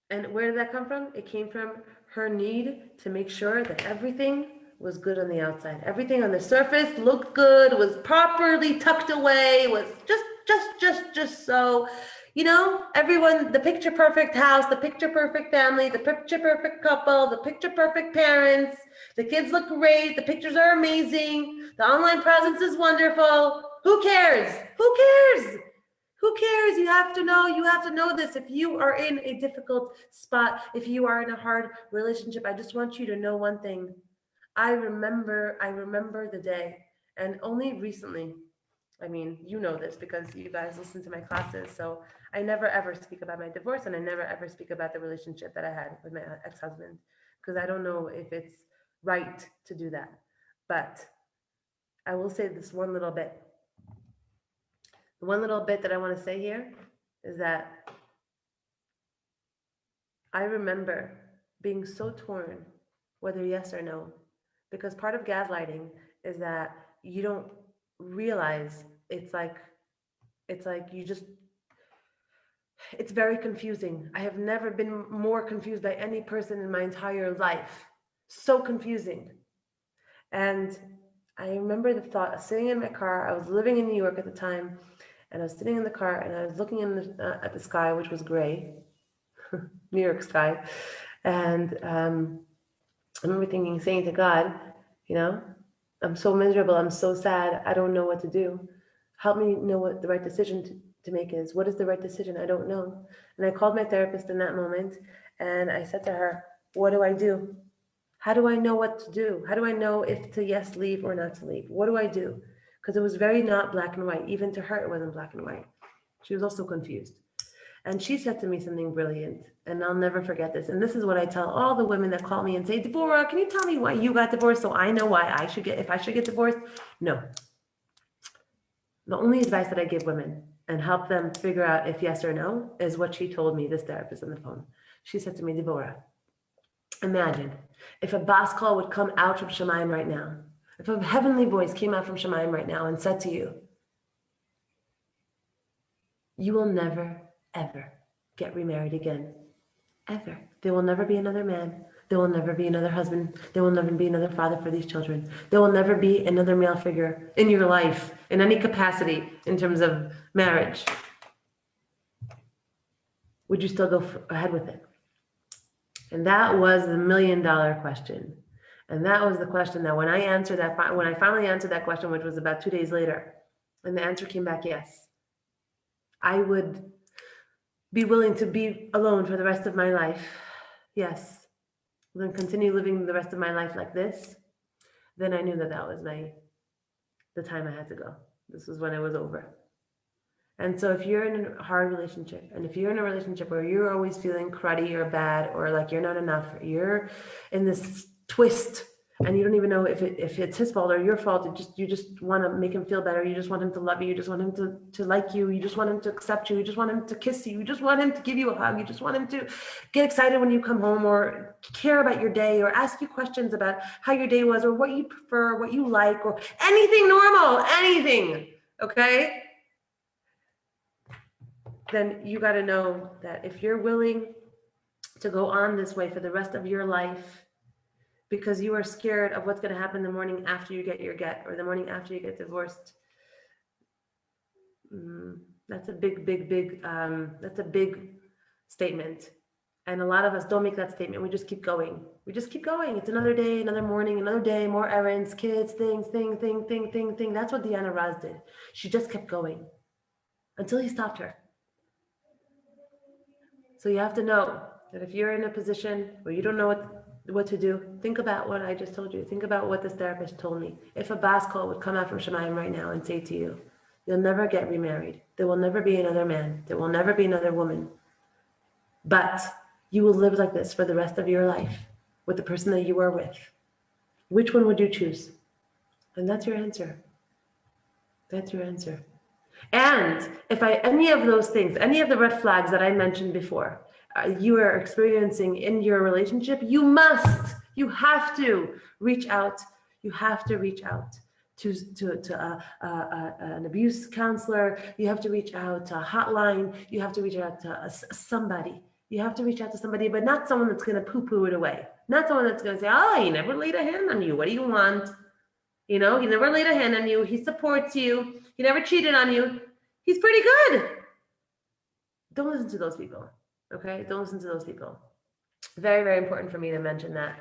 And where did that come from? It came from her need to make sure that everything was good on the outside. Everything on the surface looked good, was properly tucked away, was just so, everyone, the picture perfect house, the picture perfect family, the picture perfect couple, the picture perfect parents, the kids look great, the pictures are amazing, the online presence is wonderful. Who cares? Who cares? Who cares? You have to know this. If you are in a difficult spot, if you are in a hard relationship, I just want you to know one thing. I remember the day, and only recently, you know this because you guys listen to my classes, so I never ever speak about my divorce, and I never ever speak about the relationship that I had with my ex-husband, because I don't know if it's right to do that. But I will say this one little bit. The one little bit that I want to say here is that I remember being so torn, whether yes or no, because part of gaslighting is that you don't realize it's very confusing. I have never been more confused by any person in my entire life. So confusing. And I remember the thought of sitting in my car. I was living in New York at the time, and I was sitting in the car, and I was looking at the sky, which was gray, New York sky. And I remember saying to God, I'm so miserable. I'm so sad. I don't know what to do. Help me know what the right decision to make is. What is the right decision? I don't know. And I called my therapist in that moment, and I said to her, what do I do? How do I know what to do? How do I know if to yes, leave or not to leave? What do I do? Because it was very not black and white. Even to her, it wasn't black and white. She was also confused. And she said to me something brilliant, and I'll never forget this. And this is what I tell all the women that call me and say, Devorah, can you tell me why you got divorced so I know why if I should get divorced? No. The only advice that I give women and help them figure out if yes or no is what she told me, this therapist on the phone. She said to me, Devorah, imagine if a bas kol would come out from Shemayim right now, if a heavenly voice came out from Shemayim right now and said to you, you will never, ever get remarried again. Ever. There will never be another man. There will never be another husband. There will never be another father for these children. There will never be another male figure in your life in any capacity in terms of marriage. Would you still go ahead with it? And that was the $1 million question. And that was the question that when I finally answered that question, which was about 2 days later, and the answer came back yes, I would be willing to be alone for the rest of my life. Yes. Then continue living the rest of my life like this. Then I knew that was the time I had to go. This was when it was over. And so if you're in a hard relationship, and if you're in a relationship where you're always feeling cruddy or bad, or like you're not enough, or you're in this twist and you don't even know if it's his fault or your fault, you just want to make him feel better. You just want him to love you. You just want him to like you. You just want him to accept you. You just want him to kiss you. You just want him to give you a hug. You just want him to get excited when you come home, or care about your day, or ask you questions about how your day was, or what you prefer, what you like, or anything normal, anything, okay? Then you got to know that if you're willing to go on this way for the rest of your life, because you are scared of what's going to happen the morning after you get your get, or the morning after you get divorced, that's a big that's a big statement. And a lot of us don't make that statement. We just keep going. It's another day, another morning, another day, more errands, kids, thing. That's what Diana Raz did. She just kept going until he stopped her. So you have to know that if you're in a position where you don't know what to do, think about what I just told you. Think about what this therapist told me. If a bas kol would come out from Shemayim right now and say to you, you'll never get remarried. There will never be another man. There will never be another woman. But you will live like this for the rest of your life with the person that you are with. Which one would you choose? And that's your answer. That's your answer. And if any of those things, any of the red flags that I mentioned before, you are experiencing in your relationship, you have to reach out. You have to reach out to an abuse counselor. You have to reach out to a hotline. You have to reach out to somebody. You have to reach out to somebody, but not someone that's going to poo-poo it away. Not someone that's going to say, "Oh, he never laid a hand on you. What do you want?" He never laid a hand on you. He supports you. He never cheated on you. He's pretty good. Don't listen to those people. Okay? Don't listen to those people. Very, very important for me to mention that.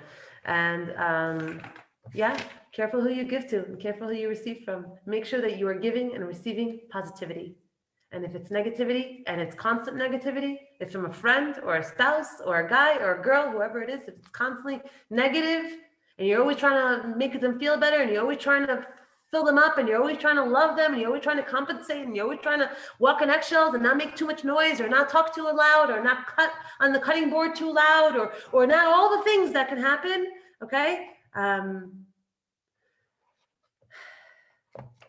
And yeah, careful who you give to and careful who you receive from. Make sure that you are giving and receiving positivity. And if it's negativity and it's constant negativity, if it's from a friend or a spouse or a guy or a girl, whoever it is, if it's constantly negative and you're always trying to make them feel better and you're always trying to fill them up and you're always trying to love them and you're always trying to compensate and you're always trying to walk on eggshells and not make too much noise or not talk too loud or not cut on the cutting board too loud or not all the things that can happen, okay?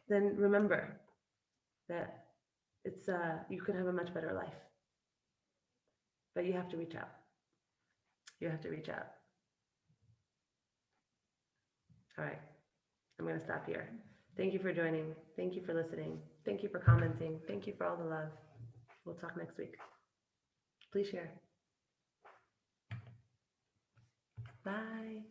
Then remember that it's you can have a much better life, but you have to reach out. You have to reach out. All right, I'm going to stop here. Thank you for joining. Thank you for listening. Thank you for commenting. Thank you for all the love. We'll talk next week. Please share. Bye.